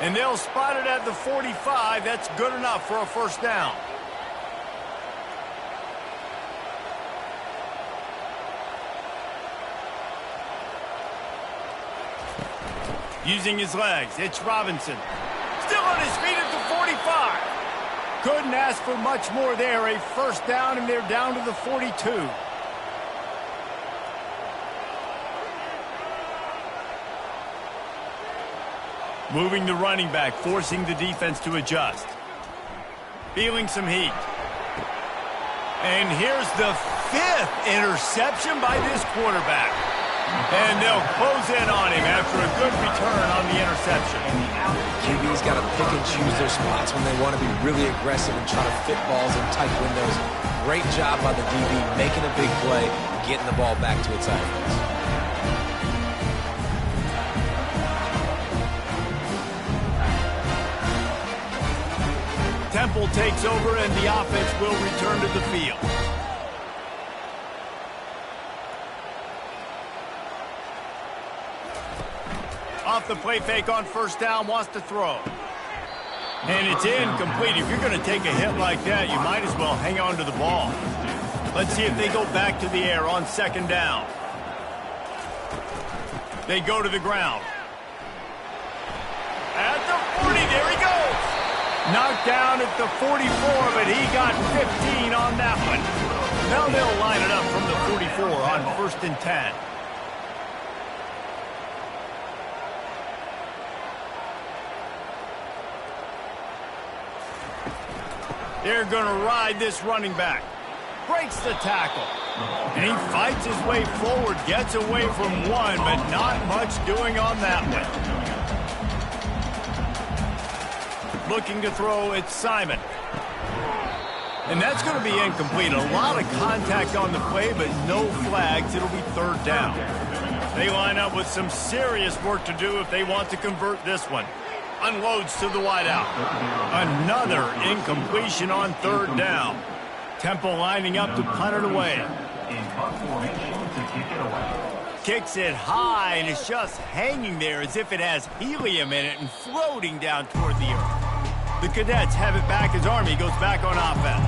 S1: And they'll spot it at the 45. That's good enough for a first down. Using his legs, it's Robinson. Still on his feet at the 45. Couldn't ask for much more there. A first down, and they're down to the 42. Moving the running back, forcing the defense to adjust. Feeling some heat. And here's the 5th interception by this quarterback. And they'll close in on him after a good return on the interception.
S2: QB's got to pick and choose their spots when they want to be really aggressive and try to fit balls in tight windows. Great job by the DB making a big play, getting the ball back to its offense.
S1: Temple takes over, and the offense will return to the field. Off the play fake on first down, wants to throw. And it's incomplete. If you're going to take a hit like that, you might as well hang on to the ball. Let's see if they go back to the air on second down. They go to the ground. At the 40, there he goes. Knocked down at the 44, but he got 15 on that one. Now they'll line it up from the 44 on 1st and 10. They're going to ride this running back. Breaks the tackle. And he fights his way forward, gets away from one, but not much doing on that one. Looking to throw, it's Simon. And that's going to be incomplete. A lot of contact on the play, but no flags. It'll be third down. They line up with some serious work to do if they want to convert this one. Unloads to the wideout. Another incompletion on third down. Temple lining up to punt it away. Kicks it high, and it's just hanging there as if it has helium in it and floating down toward the earth. The Cadets have it back as Army goes back on offense.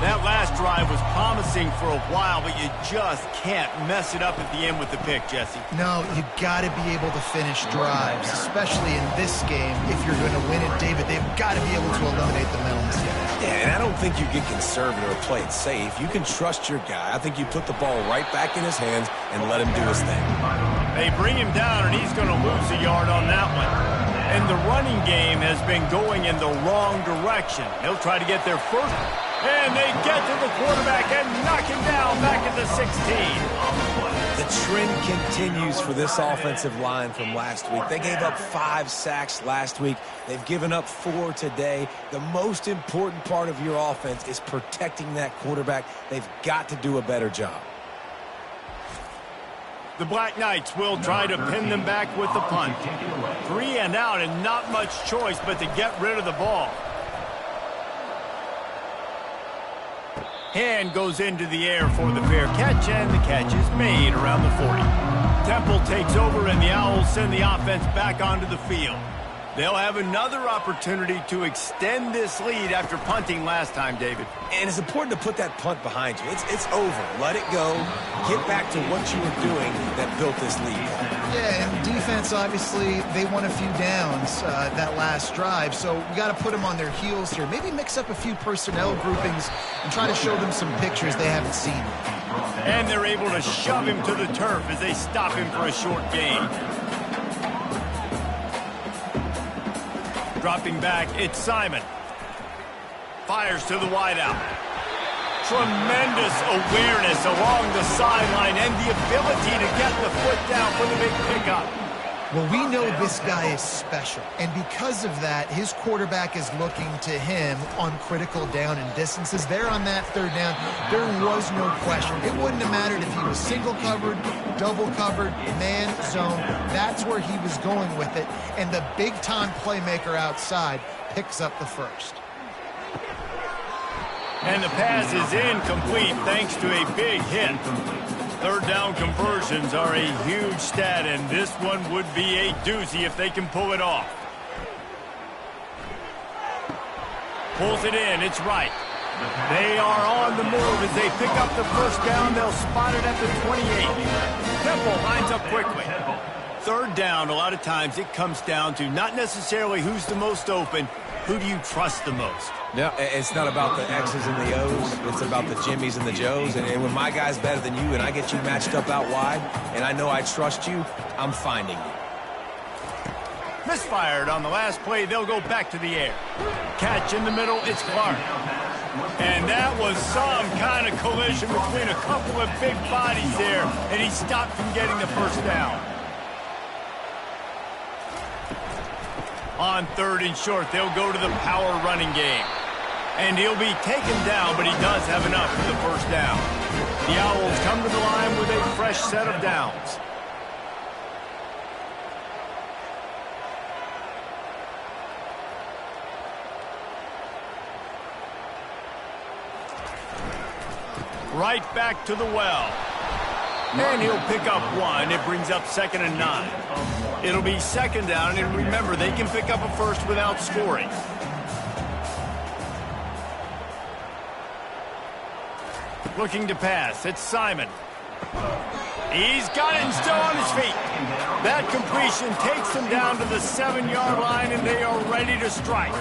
S1: That last drive was promising for a while, but you just can't mess it up at the end with the pick, Jesse.
S3: No, you got to be able to finish drives, especially in this game. If you're going to win it, David, they've got to be able to eliminate the mental mistakes.
S2: Yeah, and I don't think you get conservative or play it safe. You can trust your guy. I think you put the ball right back in his hands and let him do his thing.
S1: They bring him down, and he's going to lose a yard on that one. And the running game has been going in the wrong direction. They'll try to get their first, and they get to the quarterback and knock him down back at the 16.
S2: The trend continues for this offensive line from last week. They gave up 5 sacks last week. They've given up 4 today. The most important part of your offense is protecting that quarterback. They've got to do a better job.
S1: The Black Knights will try to pin them back with the punt. 3 and out, and not much choice but to get rid of the ball. Hand goes into the air for the fair catch, and the catch is made around the 40. Temple takes over, and the Owls send the offense back onto the field. They'll have another opportunity to extend this lead after punting last time, David.
S2: And it's important to put that punt behind you. It's over. Let it go. Get back to what you were doing that built this lead.
S3: Yeah, and defense, obviously, they won a few downs that last drive, so we got to put them on their heels here. Maybe mix up a few personnel groupings and try to show them some pictures they haven't seen.
S1: And they're able to shove him to the turf as they stop him for a short gain. Dropping back, it's Simon. Fires to the wideout. Tremendous awareness along the sideline and the ability to get the foot down for the big pickup.
S3: Well, we know this guy is special, and because of that, his quarterback is looking to him on critical down and distances. There on that third down, there was no question. It wouldn't have mattered if he was single covered, double covered, man zone. That's where he was going with it, and the big-time playmaker outside picks up the first.
S1: And the pass is incomplete thanks to a big hit. Third down conversions are a huge stat, and this one would be a doozy if they can pull it off. Pulls it in, it's right. They are on the move as they pick up the first down. They'll spot it at the 28. Temple lines up quickly. Third down, a lot of times it comes down to not necessarily who's the most open, who do you trust the most?
S2: No, it's not about the X's and the O's. It's about the Jimmies and the Joes. And when my guy's better than you and I get you matched up out wide and I know I trust you, I'm finding you.
S1: Misfired on the last play. They'll go back to the air. Catch in the middle. It's Clark. And that was some kind of collision between a couple of big bodies there, and he stopped from getting the first down. On third and short, they'll go to the power running game. And he'll be taken down, but he does have enough for the first down. The Owls come to the line with a fresh set of downs. Right back to the well. And he'll pick up 1. It brings up 2nd and 9. It'll be 2nd down, and remember, they can pick up a first without scoring. Looking to pass. It's Simon. He's got it and still on his feet. That completion takes them down to the 7-yard line, and they are ready to strike.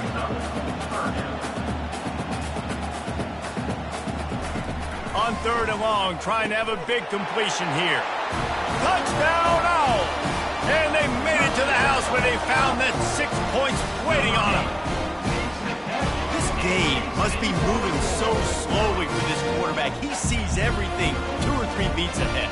S1: On third and long, trying to have a big completion here. Touchdown, Owls! And they made it to the house where they found that 6 points waiting on them. This game must be moving so slowly with this quarterback. He sees everything 2 or 3 beats ahead.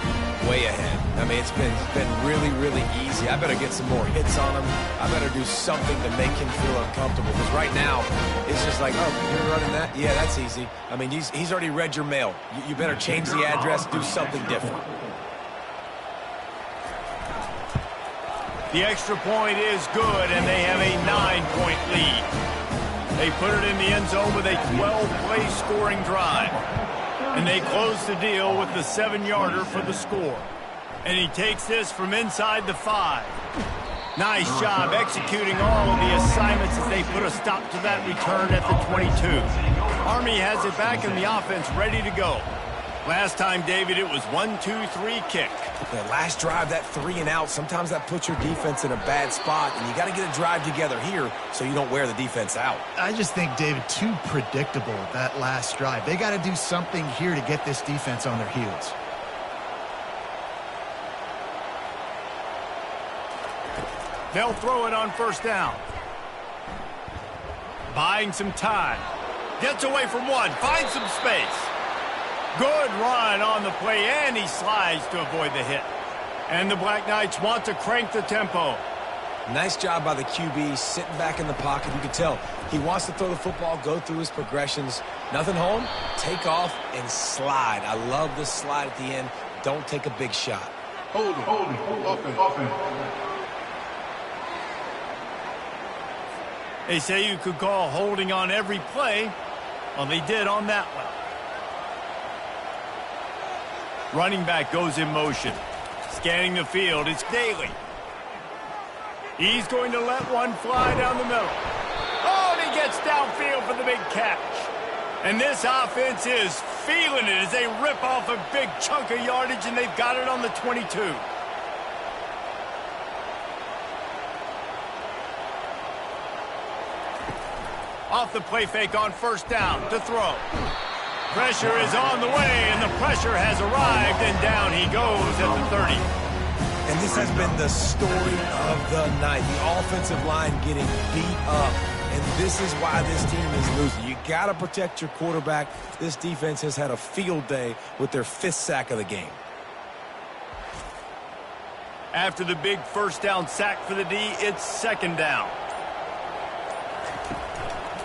S2: Way ahead. I mean, it's been really, really easy. I better get some more hits on him. I better do something to make him feel uncomfortable. Because right now, it's just like, oh, you're running that? Yeah, that's easy. I mean, he's already read your mail. You better change the address, do something different.
S1: The extra point is good, and they have a 9-point lead. They put it in the end zone with a 12-play scoring drive. And they close the deal with the 7-yarder for the score. And he takes this from inside the 5. Nice job executing all of the assignments as they put a stop to that return at the 22. Army has it back in the offense, ready to go. Last time, David, it was 1-2-3 kick.
S2: The last drive, that 3 and out, sometimes that puts your defense in a bad spot, and you got to get a drive together here so you don't wear the defense out.
S3: I just think, David, too predictable that last drive. They got to do something here to get this defense on their heels.
S1: They'll throw it on first down. Buying some time. Gets away from one, finds some space. Good run on the play, and he slides to avoid the hit. And the Black Knights want to crank the tempo.
S2: Nice job by the QB, sitting back in the pocket. You can tell he wants to throw the football, go through his progressions. Nothing home, take off, and slide. I love the slide at the end. Don't take a big shot.
S4: Hold it.
S1: They say you could call holding on every play. Well, they did on that one. Running back goes in motion. Scanning the field, it's Daly. He's going to let one fly down the middle. Oh, and he gets downfield for the big catch. And this offense is feeling it as they rip off a big chunk of yardage, and they've got it on the 22. Off the play fake on first down to throw. Pressure is on the way, and the pressure has arrived, and down he goes at the 30.
S2: And this has been the story of the night. The offensive line getting beat up, and this is why this team is losing. You got to protect your quarterback. This defense has had a field day with their 5th sack of the game.
S1: After the big first down sack for the D, it's second down.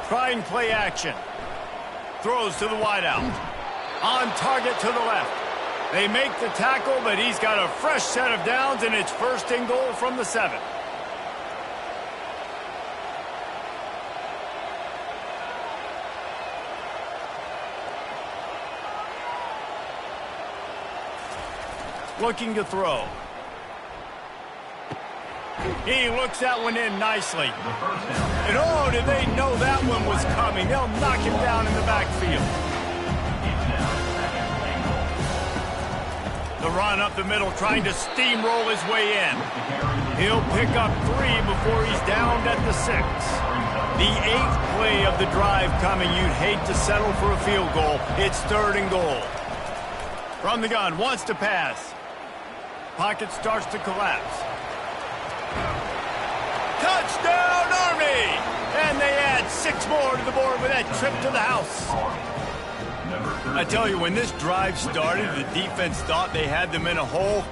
S1: Trying play action. Throws to the wideout. On target to the left. They make the tackle, but he's got a fresh set of downs, and it's first and goal from the 7. Looking to throw. He looks that one in nicely. And oh, did they know that one was coming. They'll knock him down in the backfield. The run up the middle, trying to steamroll his way in. He'll pick up 3 before he's downed at the 6. The 8th play of the drive coming. You'd hate to settle for a field goal. It's third and goal. From the gun, wants to pass. Pocket starts to collapse. Touchdown, Army! And they add 6 more to the board with that trip to the house. I tell you, when this drive started, the defense thought they had them in a hole.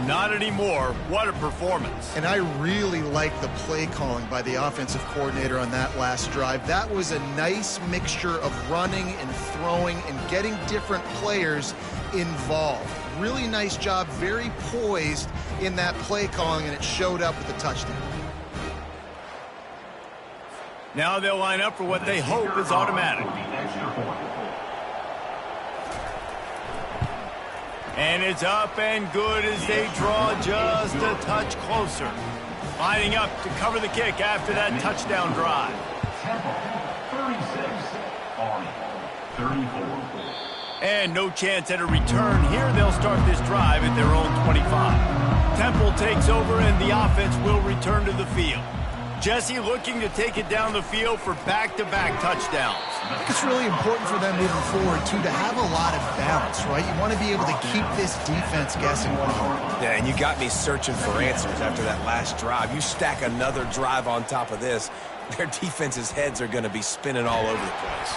S1: Not anymore. What a performance.
S3: And I really like the play calling by the offensive coordinator on that last drive. That was a nice mixture of running and throwing and getting different players involved. Really nice job, very poised in that play calling, and it showed up with a touchdown.
S1: Now they'll line up for what they hope is automatic. And it's up and good as they draw just a touch closer. Lining up to cover the kick after that touchdown drive.
S4: 36, 34.
S1: And no chance at a return here. They'll start this drive at their own 25. Temple takes over and the offense will return to the field. Jesse looking to take it down the field for back-to-back touchdowns.
S3: It's really important for them moving forward, too, to have a lot of balance, right? You want to be able to keep this defense guessing.
S2: Yeah, and you got me searching for answers after that last drive. You stack another drive on top of this, their defense's heads are going to be spinning all over the place.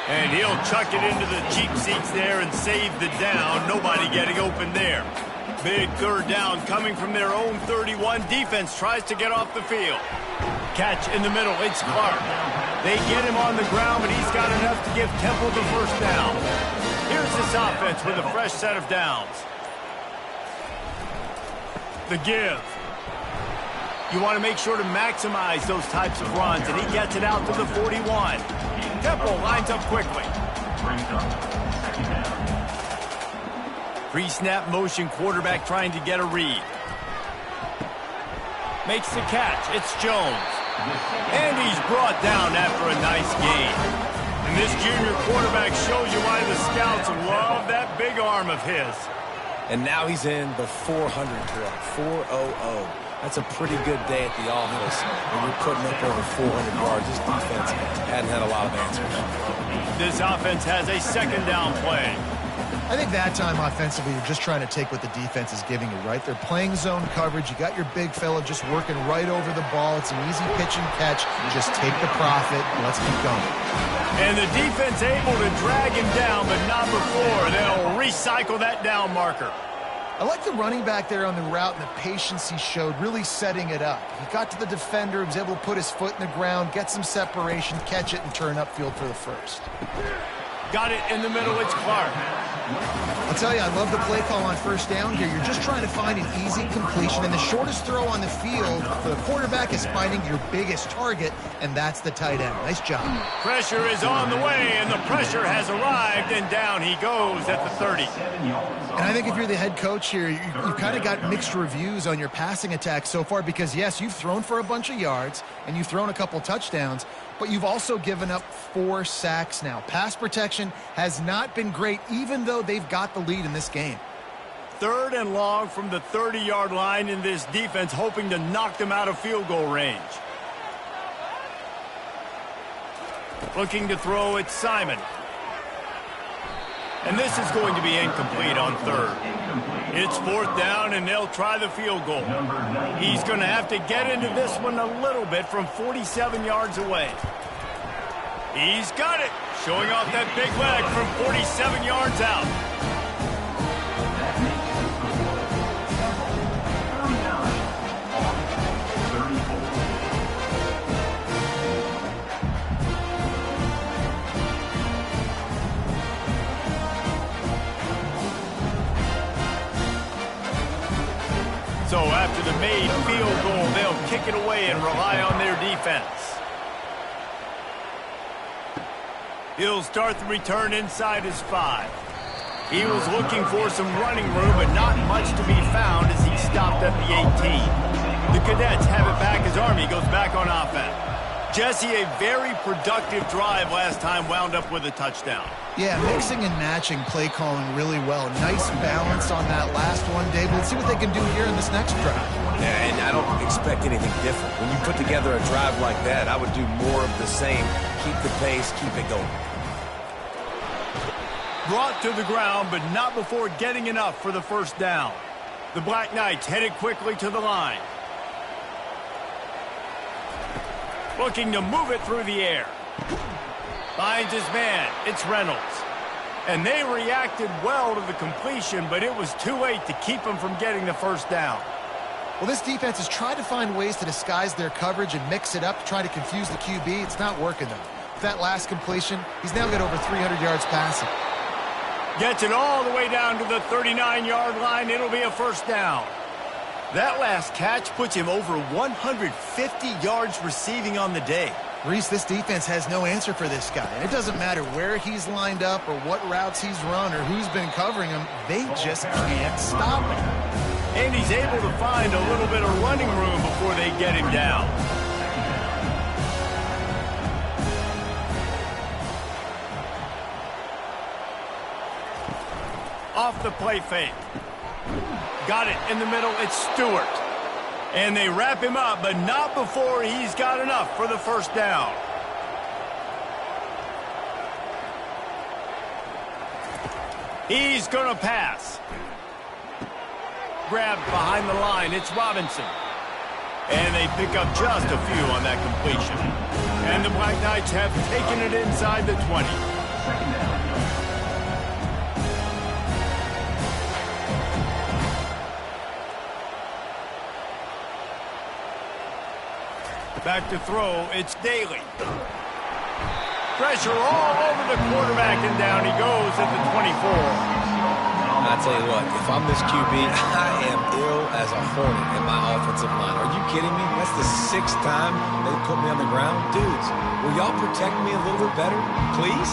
S1: And he'll chuck it into the cheap seats there and save the down. Nobody getting open there. Big third down coming from their own 31. Defense tries to get off the field. Catch in the middle. It's Clark. They get him on the ground, but he's got enough to give Temple the first down. Here's this offense with a fresh set of downs. The give. You want to make sure to maximize those types of runs, and he gets it out to the 41. Temple lines up quickly. Pre-snap motion quarterback trying to get a read. Makes the catch. It's Jones. And he's brought down after a nice gain. And this junior quarterback shows you why the scouts love that big arm of his.
S2: And now he's in the 400 club, 400. That's a pretty good day at the office when you're putting up over 400 yards. This defense hadn't had a lot of answers.
S1: This offense has a second down play.
S3: I think that time offensively, you're just trying to take what the defense is giving you, right? They're playing zone coverage. You got your big fella just working right over the ball. It's an easy pitch and catch. Just take the profit. Let's keep going.
S1: And the defense able to drag him down, but not before. They'll recycle that down marker.
S3: I like the running back there on the route and the patience he showed, really setting it up. He got to the defender, he was able to put his foot in the ground, get some separation, catch it, and turn upfield for the first.
S1: Got it in the middle. It's Clark.
S3: I'll tell you, I love the play call on first down here. You're just trying to find an easy completion, and the shortest throw on the field for the quarterback is finding your biggest target, and that's the tight end. Nice job.
S1: Pressure is on the way, and the pressure has arrived, and down he goes at the 30.
S3: And I think if you're the head coach here, you've kind of got mixed reviews on your passing attack so far because, yes, you've thrown for a bunch of yards, and you've thrown a couple touchdowns, but you've also given up 4 sacks now. Pass protection has not been great, even though they've got the lead in this game.
S1: 3rd and long from the 30-yard line in this defense, hoping to knock them out of field goal range. Looking to throw, it's Simon. And this is going to be incomplete on 3rd. It's 4th down, and they'll try the field goal. He's going to have to get into this one a little bit from 47 yards away. He's got it, showing off that big leg from 47 yards out. So after the made field goal, they'll kick it away and rely on their defense. He'll start the return inside his 5. He was looking for some running room, but not much to be found as he stopped at the 18. The Cadets have it back as Army goes back on offense. Jesse, a very productive drive last time, wound up with a touchdown.
S3: Yeah, mixing and matching play calling really well. Nice balance on that last one, Dave. Let's see what they can do here in this next drive.
S2: Yeah, and I don't expect anything different. When you put together a drive like that, I would do more of the same. Keep the pace, keep it going.
S1: Brought to the ground, but not before getting enough for the first down. The Black Knights headed quickly to the line. Looking to move it through the air. Finds his man. It's Reynolds. And they reacted well to the completion, but it was too late to keep them from getting the first down.
S3: Well, this defense has tried to find ways to disguise their coverage and mix it up to try to confuse the QB. It's not working, though. With that last completion, he's now got over 300 yards passing.
S1: Gets it all the way down to the 39-yard line. It'll be a first down. That last catch puts him over 150 yards receiving on the day.
S3: Reese, this defense has no answer for this guy. And it doesn't matter where he's lined up or what routes he's run or who's been covering him. They just can't stop him.
S1: And he's able to find a little bit of running room before they get him down. Off the play fake. Got it in the middle. It's Stewart. And they wrap him up, but not before he's got enough for the first down. He's going to pass. Grabbed behind the line. It's Robinson. And they pick up just a few on that completion. And the Black Knights have taken it inside the 20. Back to throw, it's Daly. Pressure all over the quarterback, and down he goes at the 24.
S2: I tell you what, if I'm this QB, I am ill as a hornet in my offensive line. Are you kidding me? That's the 6th time they put me on the ground. Dudes, will y'all protect me a little bit better, please?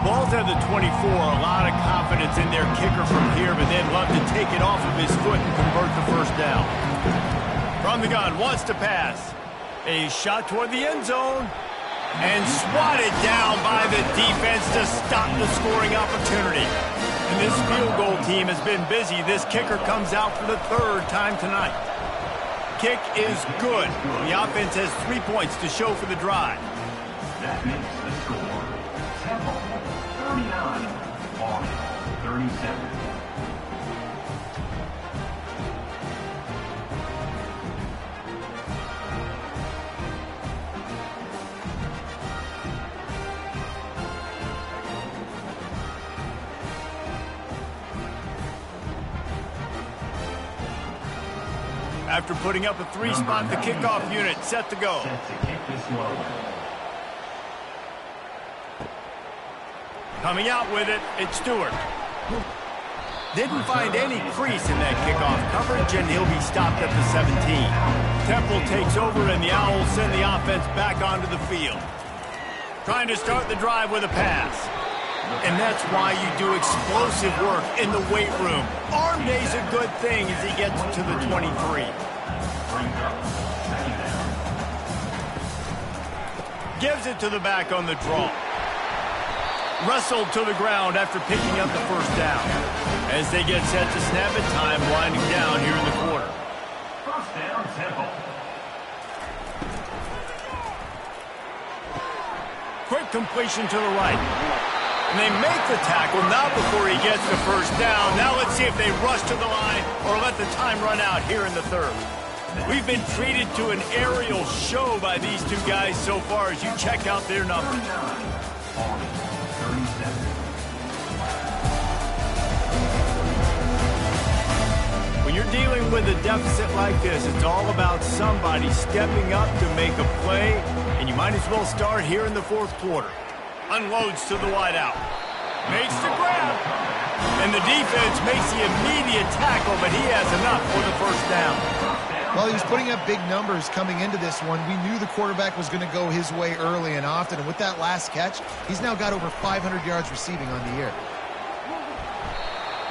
S1: Ball's at the 24. A lot of confidence in their kicker from here, but they'd love to take it off of his foot and convert the first down. From the gun, wants to pass. A shot toward the end zone. And swatted down by the defense to stop the scoring opportunity. And this field goal team has been busy. This kicker comes out for the third time tonight. Kick is good. The offense has 3 points to show for the drive.
S6: That makes the score Temple 39, Army 37.
S1: After putting up a 3-spot, the kickoff unit set to go. Coming out with it, it's Stewart. Didn't find any crease in that kickoff coverage, and he'll be stopped at the 17. Temple takes over, and the Owls send the offense back onto the field. Trying to start the drive with a pass. And that's why you do explosive work in the weight room. Arm day's a good thing as he gets to the 23. Gives it to the back on the draw. Wrestled to the ground after picking up the first down. As they get set to snap it, time winding down here in the quarter.
S6: First down, Temple.
S1: Quick completion to the right. And they make the tackle, not before he gets the first down. Now let's see if they rush to the line or let the time run out here in the third. We've been treated to an aerial show by these two guys so far as you check out their numbers. When you're dealing with a deficit like this, it's all about somebody stepping up to make a play, and you might as well start here in the fourth quarter. Unloads to the wideout. Makes the grab. And the defense makes the immediate tackle, but he has enough for the first down.
S3: Well, he was putting up big numbers coming into this one. We knew the quarterback was going to go his way early and often. And with that last catch, he's now got over 500 yards receiving on the year.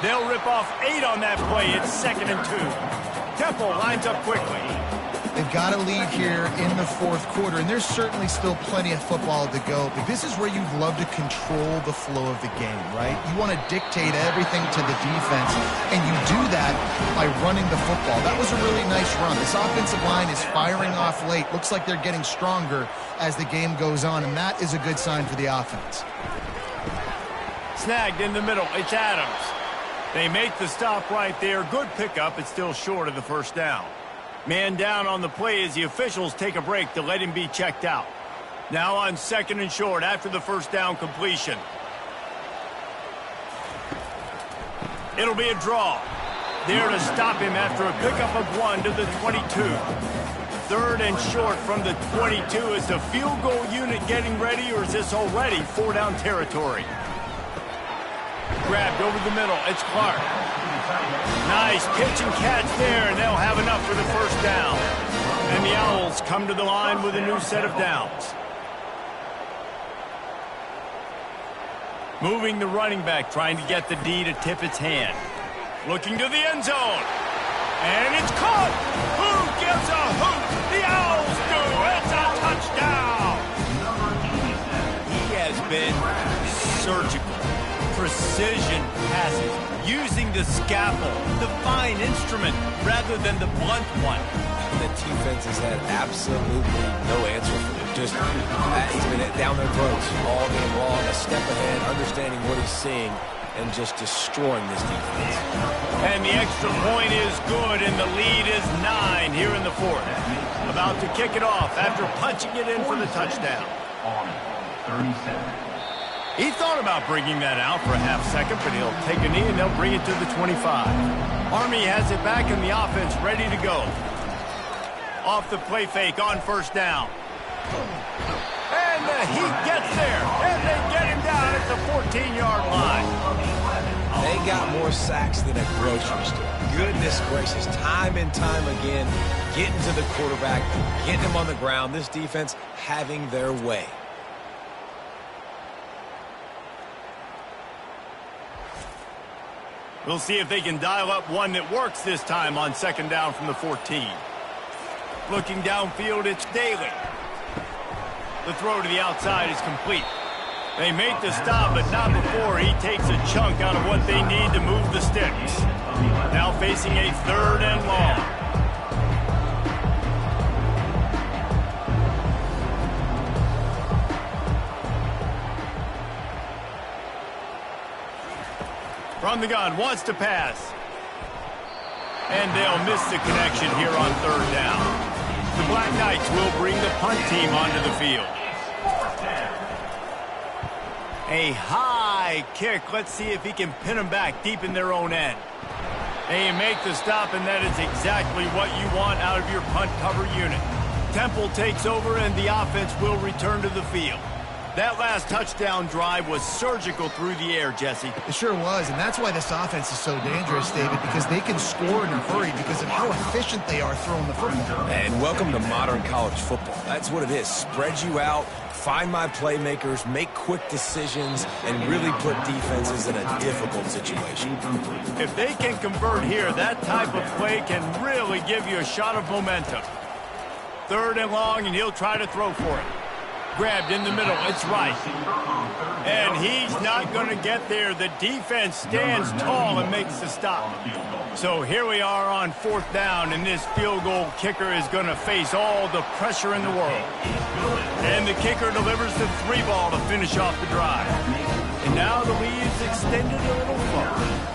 S1: They'll rip off 8 on that play. It's 2nd and 2. Temple lines up quickly.
S3: They've got a lead here in the fourth quarter, and there's certainly still plenty of football to go, but this is where you'd love to control the flow of the game, right? You want to dictate everything to the defense, and you do that by running the football. That was a really nice run. This offensive line is firing off late. Looks like they're getting stronger as the game goes on, and that is a good sign for the offense.
S1: Snagged in the middle. It's Adams. They make the stop right there. Good pickup. It's still short of the first down. Man down on the play as the officials take a break to let him be checked out. Now on 2nd and short after the first down completion. It'll be a draw. There to stop him after a pickup of 1 to the 22. 3rd and short from the 22. Is the field goal unit getting ready, or is this already 4-down territory? Grabbed over the middle. It's Clark. Nice pitch and catch there, and they'll have enough for the first down. And the Owls come to the line with a new set of downs. Moving the running back, trying to get the D to tip its hand. Looking to the end zone. And it's caught. Who gives a hoot? The Owls do. It's a touchdown. He has been surgical. Precision passes, using the scalpel, the fine instrument, rather than the blunt one.
S2: The defense has had absolutely no answer for him. Just, he's been down their throats all game long, a step ahead, understanding what he's seeing, and just destroying this defense.
S1: And the extra point is good, and the lead is 9 here in the fourth. About to kick it off after punching it in for the touchdown.
S6: On 37.
S1: He thought about bringing that out for a half second, but he'll take a knee and they'll bring it to the 25. Army has it back in the offense, ready to go. Off the play fake on first down. And the Heat gets there, and they get him down at the 14-yard line.
S2: They got more sacks than a grocery store. Goodness gracious, time and time again, getting to the quarterback, getting him on the ground. This defense having their way.
S1: We'll see if they can dial up one that works this time on second down from the 14. Looking downfield, it's Daly. The throw to the outside is complete. They make the stop, but not before he takes a chunk out of what they need to move the sticks. Now facing a 3rd and long. From the gun, wants to pass. And they'll miss the connection here on 3rd down. The Black Knights will bring the punt team onto the field. A high kick. Let's see if he can pin them back deep in their own end. They make the stop, and that is exactly what you want out of your punt cover unit. Temple takes over, and the offense will return to the field. That last touchdown drive was surgical through the air, Jesse.
S3: It sure was, and that's why this offense is so dangerous, David, because they can score in a hurry because of how efficient they are throwing the football.
S2: And welcome to modern college football. That's what it is. Spread you out, find my playmakers, make quick decisions, and really put defenses in a difficult situation.
S1: If they can convert here, that type of play can really give you a shot of momentum. 3rd and long, and he'll try to throw for it. Grabbed in the middle, it's right. And he's not going to get there. The defense stands tall and makes the stop. So here we are on 4th down, and this field goal kicker is going to face all the pressure in the world. And the kicker delivers the 3 ball to finish off the drive. And now the lead's extended a little further.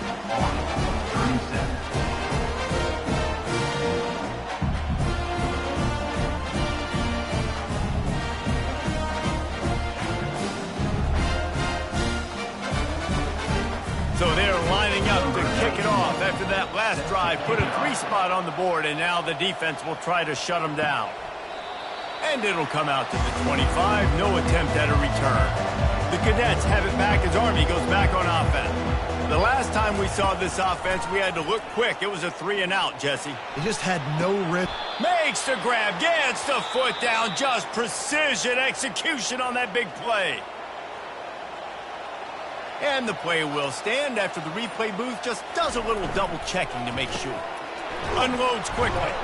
S1: So they're lining up to kick it off after that last drive. Put a 3 spot on the board, and now the defense will try to shut them down. And it'll come out to the 25. No attempt at a return. The Cadets have it back as Army goes back on offense. The last time we saw this offense, we had to look quick. It was a 3 and out, Jesse.
S3: They just had no rip.
S1: Makes the grab, gets the foot down. Just precision execution on that big play. And the play will stand after the replay booth just does a little double checking to make sure. Unloads quickly.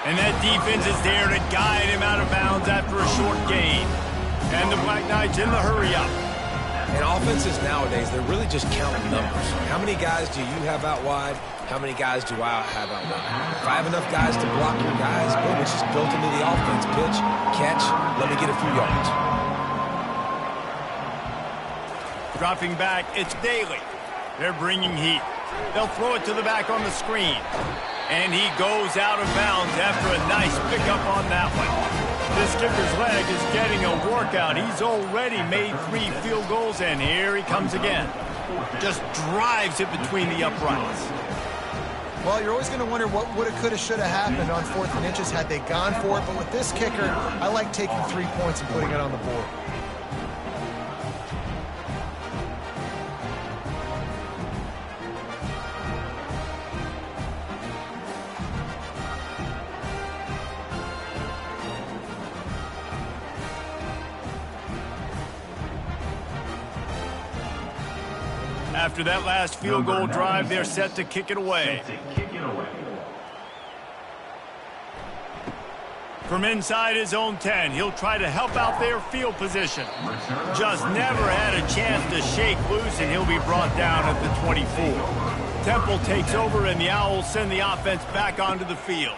S1: And that defense is there to guide him out of bounds after a short gain. And the Black Knights in the hurry up.
S2: And offenses nowadays, they're really just counting numbers. How many guys do you have out wide? How many guys do I have out wide? If I have enough guys to block your guys, boom, it's just built into the offense. Pitch, catch, let me get a few yards.
S1: Dropping back, it's Daly. They're bringing heat. They'll throw it to the back on the screen. And he goes out of bounds after a nice pickup on that one. This kicker's leg is getting a workout. He's already made 3 field goals, and here he comes again. Just drives it between the uprights.
S3: Well, you're always going to wonder what woulda, coulda, shoulda happened on 4th and inches had they gone for it. But with this kicker, I like taking 3 points and putting it on the board.
S1: After that last field goal drive, they're set to kick it away. From inside his own 10, he'll try to help out their field position. Just never had a chance to shake loose, and he'll be brought down at the 24. Temple takes over, and the Owls send the offense back onto the field.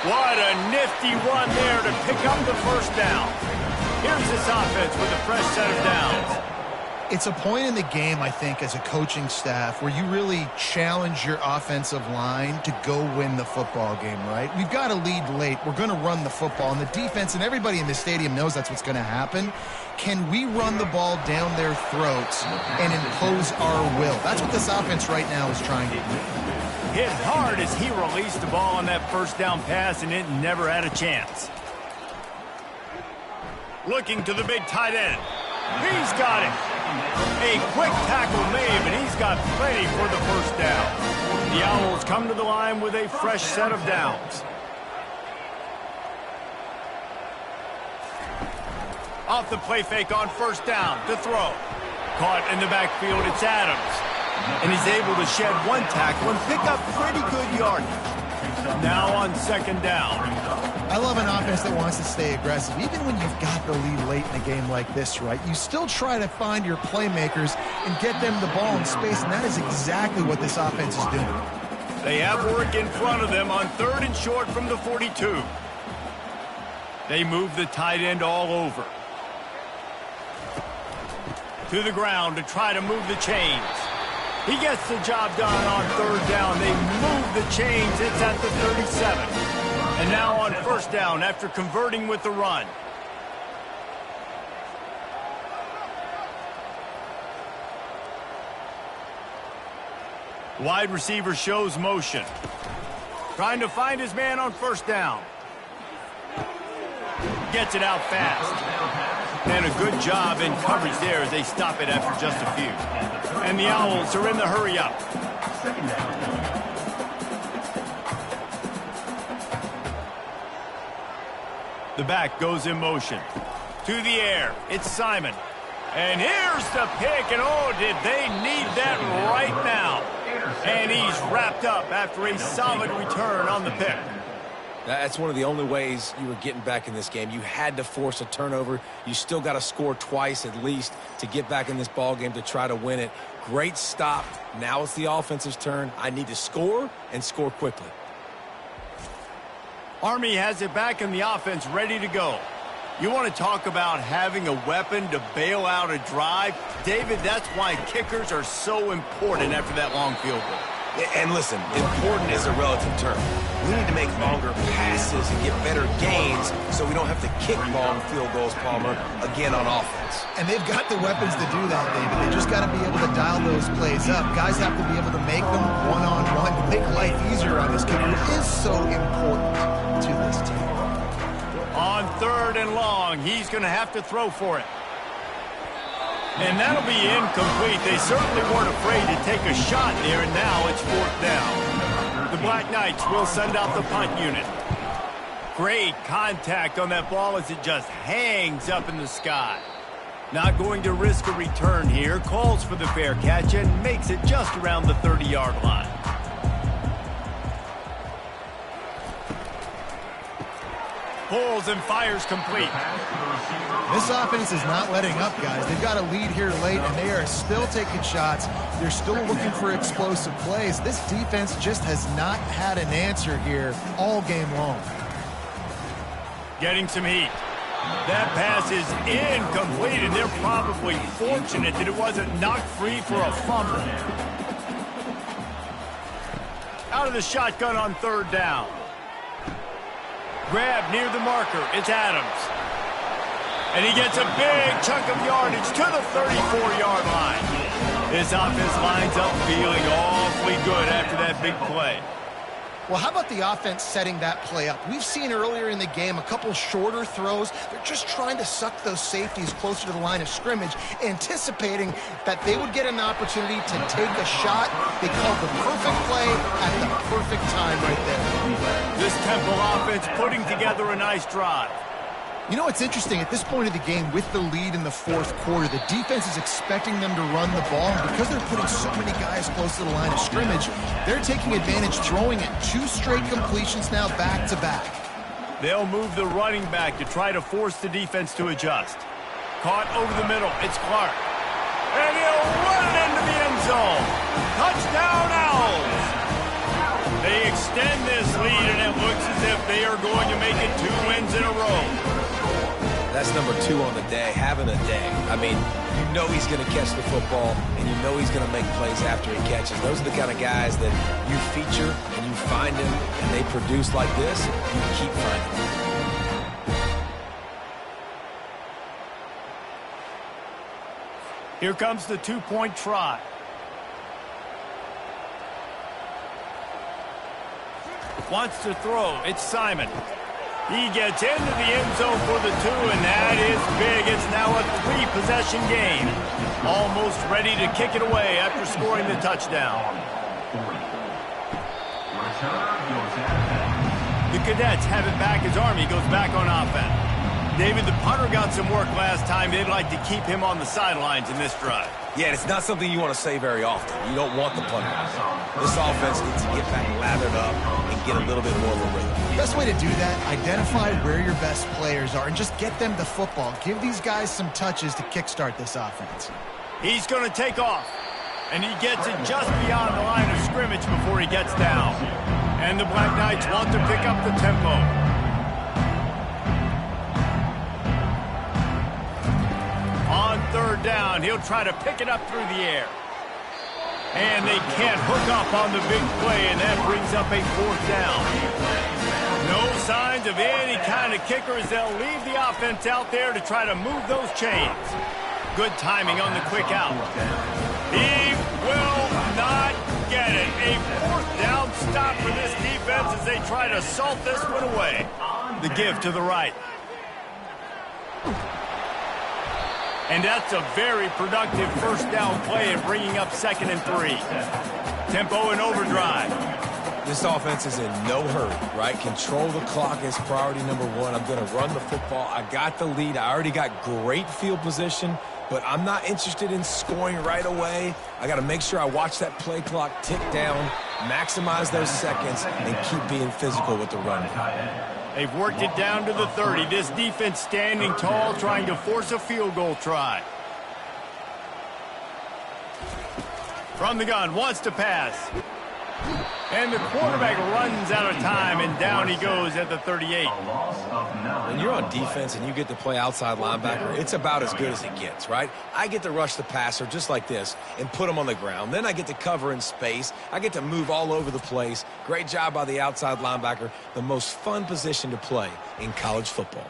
S1: What a nifty run there to pick up the first down. Here's this offense with a fresh set of downs.
S3: It's a point in the game, I think, as a coaching staff where you really challenge your offensive line to go win the football game, right? We've got to lead late. We're going to run the football, and the defense and everybody in the stadium knows that's what's going to happen. Can we run the ball down their throats and impose our will? That's what this offense right now is trying to do.
S1: Hit hard as he released the ball on that first down pass, and it never had a chance. Looking to the big tight end. He's got it. A quick tackle made, but he's got plenty for the first down. The Owls come to the line with a fresh set of downs. Off the play fake on first down to throw. Caught in the backfield, it's Adams. And he's able to shed one tackle and pick up pretty good yardage. Now on second down.
S3: I love an offense that wants to stay aggressive. Even when you've got the lead late in a game like this, right, you still try to find your playmakers and get them the ball in space, and that is exactly what this offense is doing.
S1: They have work in front of them on 3rd and short from the 42. They move the tight end all over. To the ground to try to move the chains. He gets the job done on 3rd down. They move the chains. It's at the 37. And now on first down after converting with the run. Wide receiver shows motion. Trying to find his man on first down. Gets it out fast. And a good job in coverage there as they stop it after just a few. And the Owls are in the hurry up.
S6: Second down.
S1: The back goes in motion. To the air. It's Simon. And here's the pick. And oh, did they need that right now. And he's wrapped up after a solid return on the pick.
S2: That's one of the only ways you were getting back in this game. You had to force a turnover. You still got to score twice at least to get back in this ball game to try to win it. Great stop. Now it's the offense's turn. I need to score and score quickly.
S1: Army has it back in the offense ready to go. You want to talk about having a weapon to bail out a drive? David, that's why kickers are so important after that long field goal.
S2: And listen, important is a relative term. We need to make longer passes and get better gains so we don't have to kick long field goals, Palmer, again on offense.
S3: And they've got the weapons to do that, David. They just got to be able to dial those plays up. Guys have to be able to make them one-on-one to make life easier on this kicker. It is so important to this team.
S1: On 3rd and long, he's going to have to throw for it. And that'll be incomplete. They certainly weren't afraid to take a shot there, and now it's 4th down. The Black Knights will send out the punt unit. Great contact on that ball as it just hangs up in the sky. Not going to risk a return here. Calls for the fair catch and makes it just around the 30-yard line. Pulls and fires complete.
S3: This offense is not letting up, guys. They've got a lead here late, and they are still taking shots. They're still looking for explosive plays. This defense just has not had an answer here all game long.
S1: Getting some heat. That pass is incomplete, and they're probably fortunate that it wasn't knocked free for a fumble. Out of the shotgun on 3rd down. Grab near the marker. It's Adams. And he gets a big chunk of yardage to the 34-yard line. This offense lines up feeling awfully good after that big play.
S3: Well, how about the offense setting that play up? We've seen earlier in the game a couple shorter throws. They're just trying to suck those safeties closer to the line of scrimmage, anticipating that they would get an opportunity to take a shot. They called the perfect play at the perfect time right there.
S1: This Temple offense putting together a nice drive.
S3: You know, it's interesting. At this point of the game, with the lead in the 4th quarter, the defense is expecting them to run the ball. And because they're putting so many guys close to the line of scrimmage, they're taking advantage, throwing it 2 straight completions now back-to-back.
S1: They'll move the running back to try to force the defense to adjust. Caught over the middle. It's Clark. And he'll run it into the end zone. Touchdown, Owls. They extend this lead, and it looks as if they are going to make it 2 wins in a row.
S2: That's number 2 on the day, having a day. I mean, you know he's going to catch the football, and you know he's going to make plays after he catches. Those are the kind of guys that you feature, and you find them, and they produce like this, you keep finding them.
S1: Here comes the 2-point try. Wants to throw. It's Simon. He gets into the end zone for the 2, and that is big. It's now a 3-possession game. Almost ready to kick it away after scoring the touchdown. The Cadets have it back as Army goes back on offense. David, the punter got some work last time. They'd like to keep him on the sidelines in this drive.
S2: Yeah, it's not something you want to say very often. You don't want the punter out there. This offense needs to get back lathered up and get a little bit more of a rhythm.
S3: Best way to do that, identify where your best players are and just get them the football. Give these guys some touches to kickstart this offense.
S1: He's going to take off, and he gets it just beyond the line of scrimmage before he gets down. And the Black Knights want to pick up the tempo. On third down, he'll try to pick it up through the air. And they can't hook up on the big play, and that brings up a fourth down. No signs of any kind of kickers. They'll leave the offense out there to try to move those chains. Good timing on the quick out. He will not get it. A fourth down stop for this defense as they try to salt this one away. The give to the right. And that's a very productive first down play and bringing up 2nd and 3. Tempo and overdrive.
S2: This offense is in no hurry, right? Control the clock is priority number one. I'm going to run the football. I got the lead. I already got great field position, but I'm not interested in scoring right away. I got to make sure I watch that play clock tick down, maximize those seconds, and keep being physical with the run.
S1: They've worked it down to the 30. This defense standing tall, trying to force a field goal try. From the gun, wants to pass. And the quarterback runs out of time, and down he goes at the 38.
S2: When you're on defense and you get to play outside linebacker, it's about as good as it gets, right? I get to rush the passer just like this and put him on the ground. Then I get to cover in space. I get to move all over the place. Great job by the outside linebacker. The most fun position to play in college football.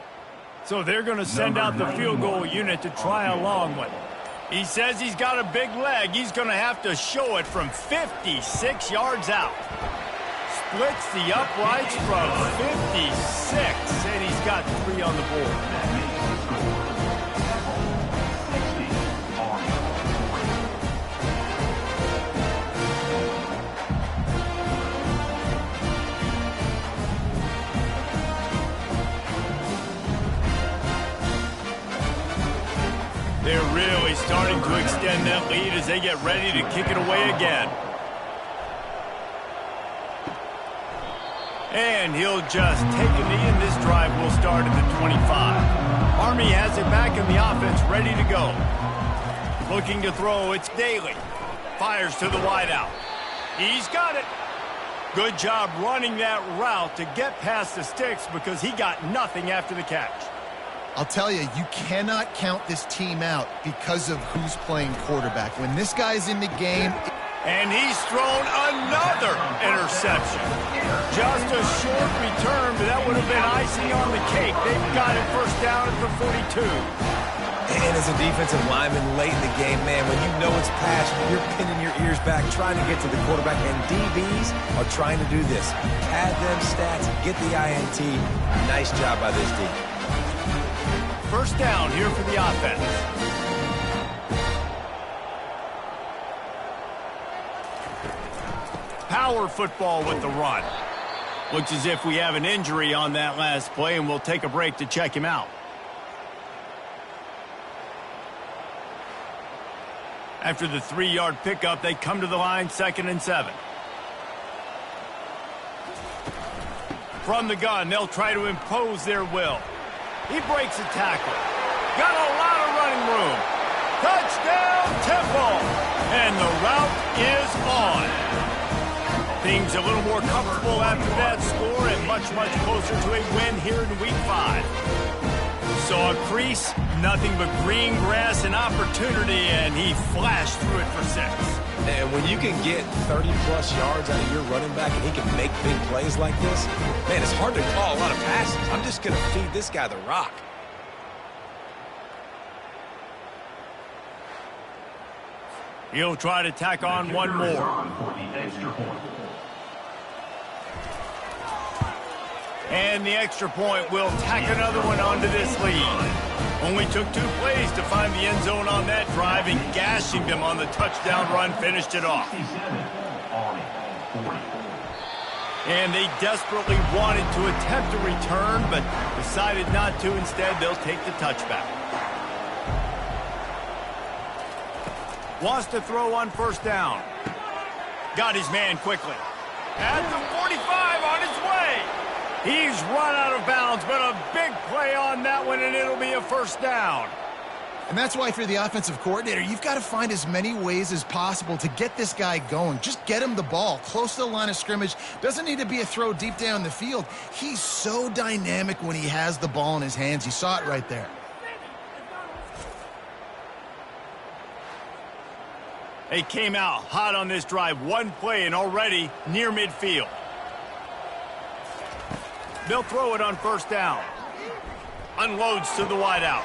S1: So they're going to send out the field goal unit to try a long one. He says he's got a big leg. He's going to have to show it from 56 yards out. Splits the uprights from 56, and he's got 3 on the board. They're really starting to extend that lead as they get ready to kick it away again. And he'll just take a knee, and this drive will start at the 25. Army has it back in the offense, ready to go. Looking to throw, it's Daly. Fires to the wideout. He's got it. Good job running that route to get past the sticks because he got nothing after the catch.
S3: I'll tell you, you cannot count this team out because of who's playing quarterback. When this guy's in the game...
S1: And he's thrown another interception. Just a short return, but that would have been icing on the cake. They've got it first down at the 42.
S2: And as a defensive lineman late in the game, man, when you know it's past, you're pinning your ears back, trying to get to the quarterback, and DBs are trying to do this. Pad them stats, get the INT. Nice job by this D.
S1: First down here for the offense. Power football with the run. Looks as if we have an injury on that last play, and we'll take a break to check him out. After the 3-yard pickup, they come to the line, 2nd and 7. From the gun, they'll try to impose their will. He breaks a tackle. Got a lot of running room. Touchdown, Temple! And the route is on. Things a little more comfortable after that score and much, much closer to a win here in Week 5. Saw a crease, nothing but green grass and opportunity, and he flashed through it for 6.
S2: And when you can get 30-plus yards out of your running back and he can make big plays like this, man, it's hard to call a lot of passes. I'm just going to feed this guy the rock.
S1: He'll try to tack on one more. And the extra point will tack another one onto this lead. Only took 2 plays to find the end zone on that drive, and gashing them on the touchdown run finished it off. And they desperately wanted to attempt a return, but decided not to. Instead, they'll take the touchback. Wants to throw on first down. Got his man quickly. At the 45 on his way. He's run out of bounds, but a big play on that one, and it'll be a first down.
S3: And that's why if you're the offensive coordinator, you've got to find as many ways as possible to get this guy going. Just get him the ball close to the line of scrimmage. Doesn't need to be a throw deep down the field. He's so dynamic when he has the ball in his hands. You saw it right there.
S1: They came out hot on this drive. One play and already near midfield. They'll throw it on first down. Unloads to the wideout.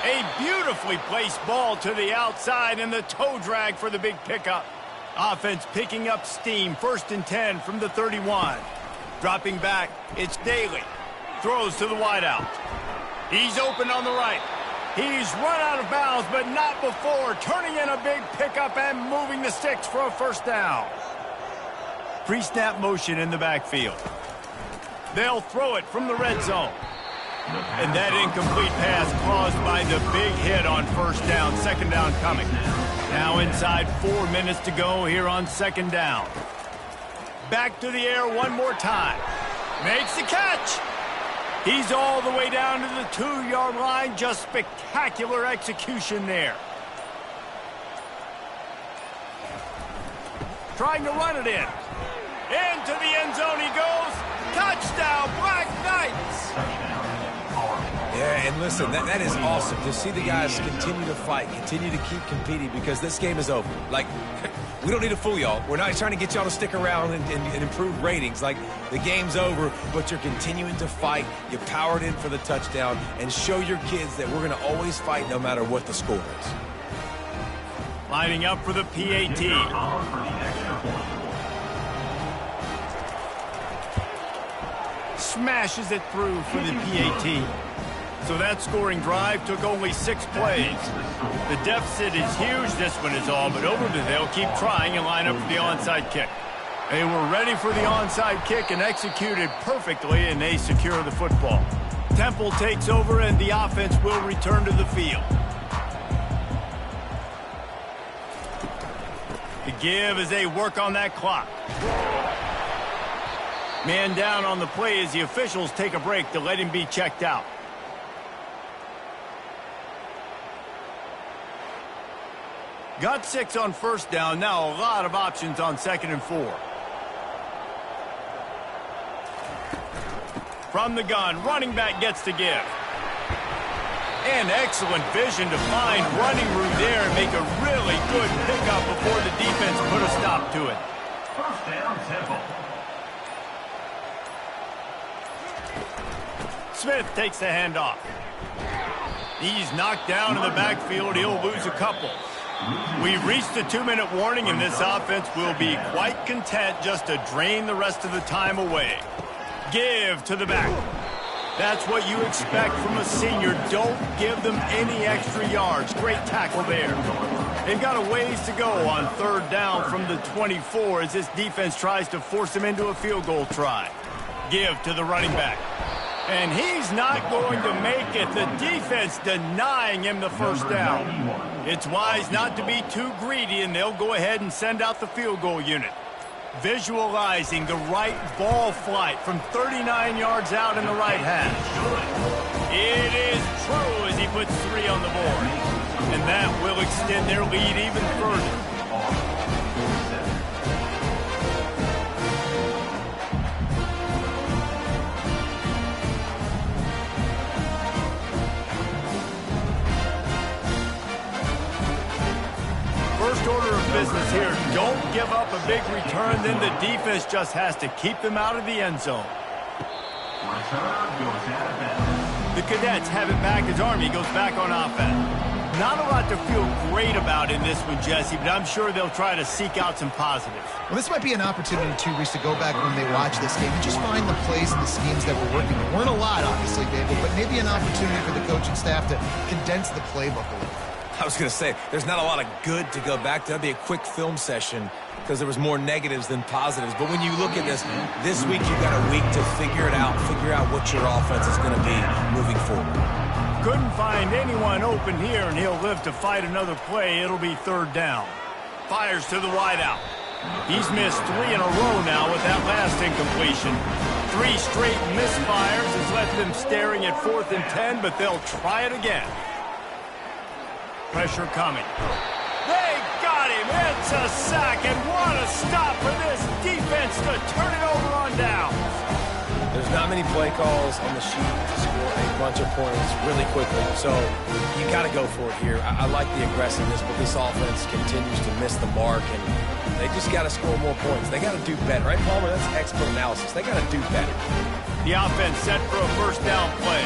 S1: A beautifully placed ball to the outside and the toe drag for the big pickup. Offense picking up steam. 1st and 10 from the 31. Dropping back, it's Daly. Throws to the wideout. He's open on the right. He's run out of bounds, but not before. Turning in a big pickup and moving the sticks for a first down. Pre-snap motion in the backfield. They'll throw it from the red zone. And that incomplete pass caused by the big hit on first down. 2nd down coming. Now inside 4 minutes to go here on 2nd down. Back to the air one more time. Makes the catch. He's all the way down to the 2-yard line. Just spectacular execution there. Trying to run it in. Into the end zone he goes. Touchdown, Black Knights.
S2: Yeah, and listen, that is awesome to see the guys continue to fight, continue to keep competing, because this game is over. Like, we don't need to fool y'all. We're not trying to get y'all to stick around and improve ratings. Like, the game's over, but you're continuing to fight. You powered in for the touchdown, and show your kids that we're going to always fight no matter what the score is.
S1: Lining up for the PAT. Smashes it through for the PAT. So that scoring drive took only 6 plays. The deficit is huge. This one is all but over, but they'll keep trying and line up for the onside kick. They were ready for the onside kick and executed perfectly, and they secure the football. Temple takes over, and the offense will return to the field. The give as they work on that clock. Man down on the play as the officials take a break to let him be checked out. Got 6 on first down. Now a lot of options on 2nd and 4. From the gun, running back gets to give. And excellent vision to find running room there and make a really good pickup before the defense put a stop to it.
S6: First down, Temple.
S1: Smith takes the handoff. He's knocked down in the backfield. He'll lose a couple. We've reached the 2-minute warning, and this offense will be quite content just to drain the rest of the time away. Give to the back. That's what you expect from a senior. Don't give them any extra yards. Great tackle there. They've got a ways to go on 3rd down from the 24 as this defense tries to force them into a field goal try. Give to the running back. And he's not going to make it. The defense denying him the first down. It's wise not to be too greedy, and they'll go ahead and send out the field goal unit. Visualizing the right ball flight from 39 yards out in the right hash. It is true as he puts 3 on the board. And that will extend their lead even further. First order of business here, don't give up a big return, then the defense just has to keep them out of the end zone. The Cadets have it back as Army goes back on offense. Not a lot to feel great about in this one, Jesse, but I'm sure they'll try to seek out some positives.
S3: Well, this might be an opportunity, too, Reese, to go back when they watch this game and just find the plays and the schemes that were working. There weren't a lot, obviously, David, but maybe an opportunity for the coaching staff to condense the playbook a little.
S2: I was going to say, there's not a lot of good to go back to. That'd be a quick film session. because there was more negatives than positives. But when you look at this week you got a week to figure it out, figure out what your offense is going to be moving forward.
S1: Couldn't find anyone open here, and he'll live to fight another play. It'll be third down. Fires to the wideout. He's missed 3 in a row now with that last incompletion. 3 straight misfires has left them staring at 4th and 10, but they'll try it again. Pressure coming. They got him. It's a sack, and what a stop for this defense to turn it over on downs.
S2: There's not many play calls on the sheet to score a bunch of points really quickly, so you got to go for it here. I like the aggressiveness, but this offense continues to miss the mark, and they just got to score more points. They got to do better, right, Palmer? That's expert analysis. They got to do better.
S1: The offense set for a first down play.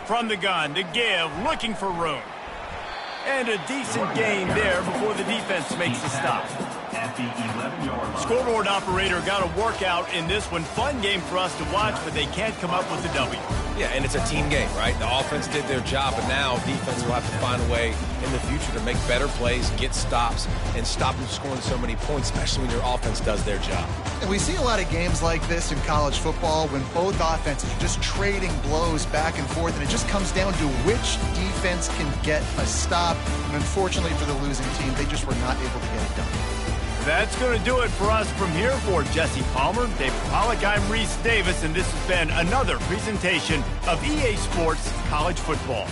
S1: From the gun to give, looking for room. And a decent gain there before the defense makes the stop.
S6: At the 11-yard line.
S1: Scoreboard operator got a workout in this one. Fun game for us to watch, but they can't come up with a W.
S2: Yeah, and it's a team game, right? The offense did their job, but now defense will have to find a way in the future to make better plays, get stops, and stop them scoring so many points, especially when your offense does their job.
S3: And we see a lot of games like this in college football when both offenses are just trading blows back and forth, and it just comes down to which defense can get a stop. And unfortunately for the losing team, they just were not able to get it done.
S1: That's going to do it for us from here. For Jesse Palmer, David Pollack, I'm Reese Davis, and this has been another presentation of EA Sports College Football.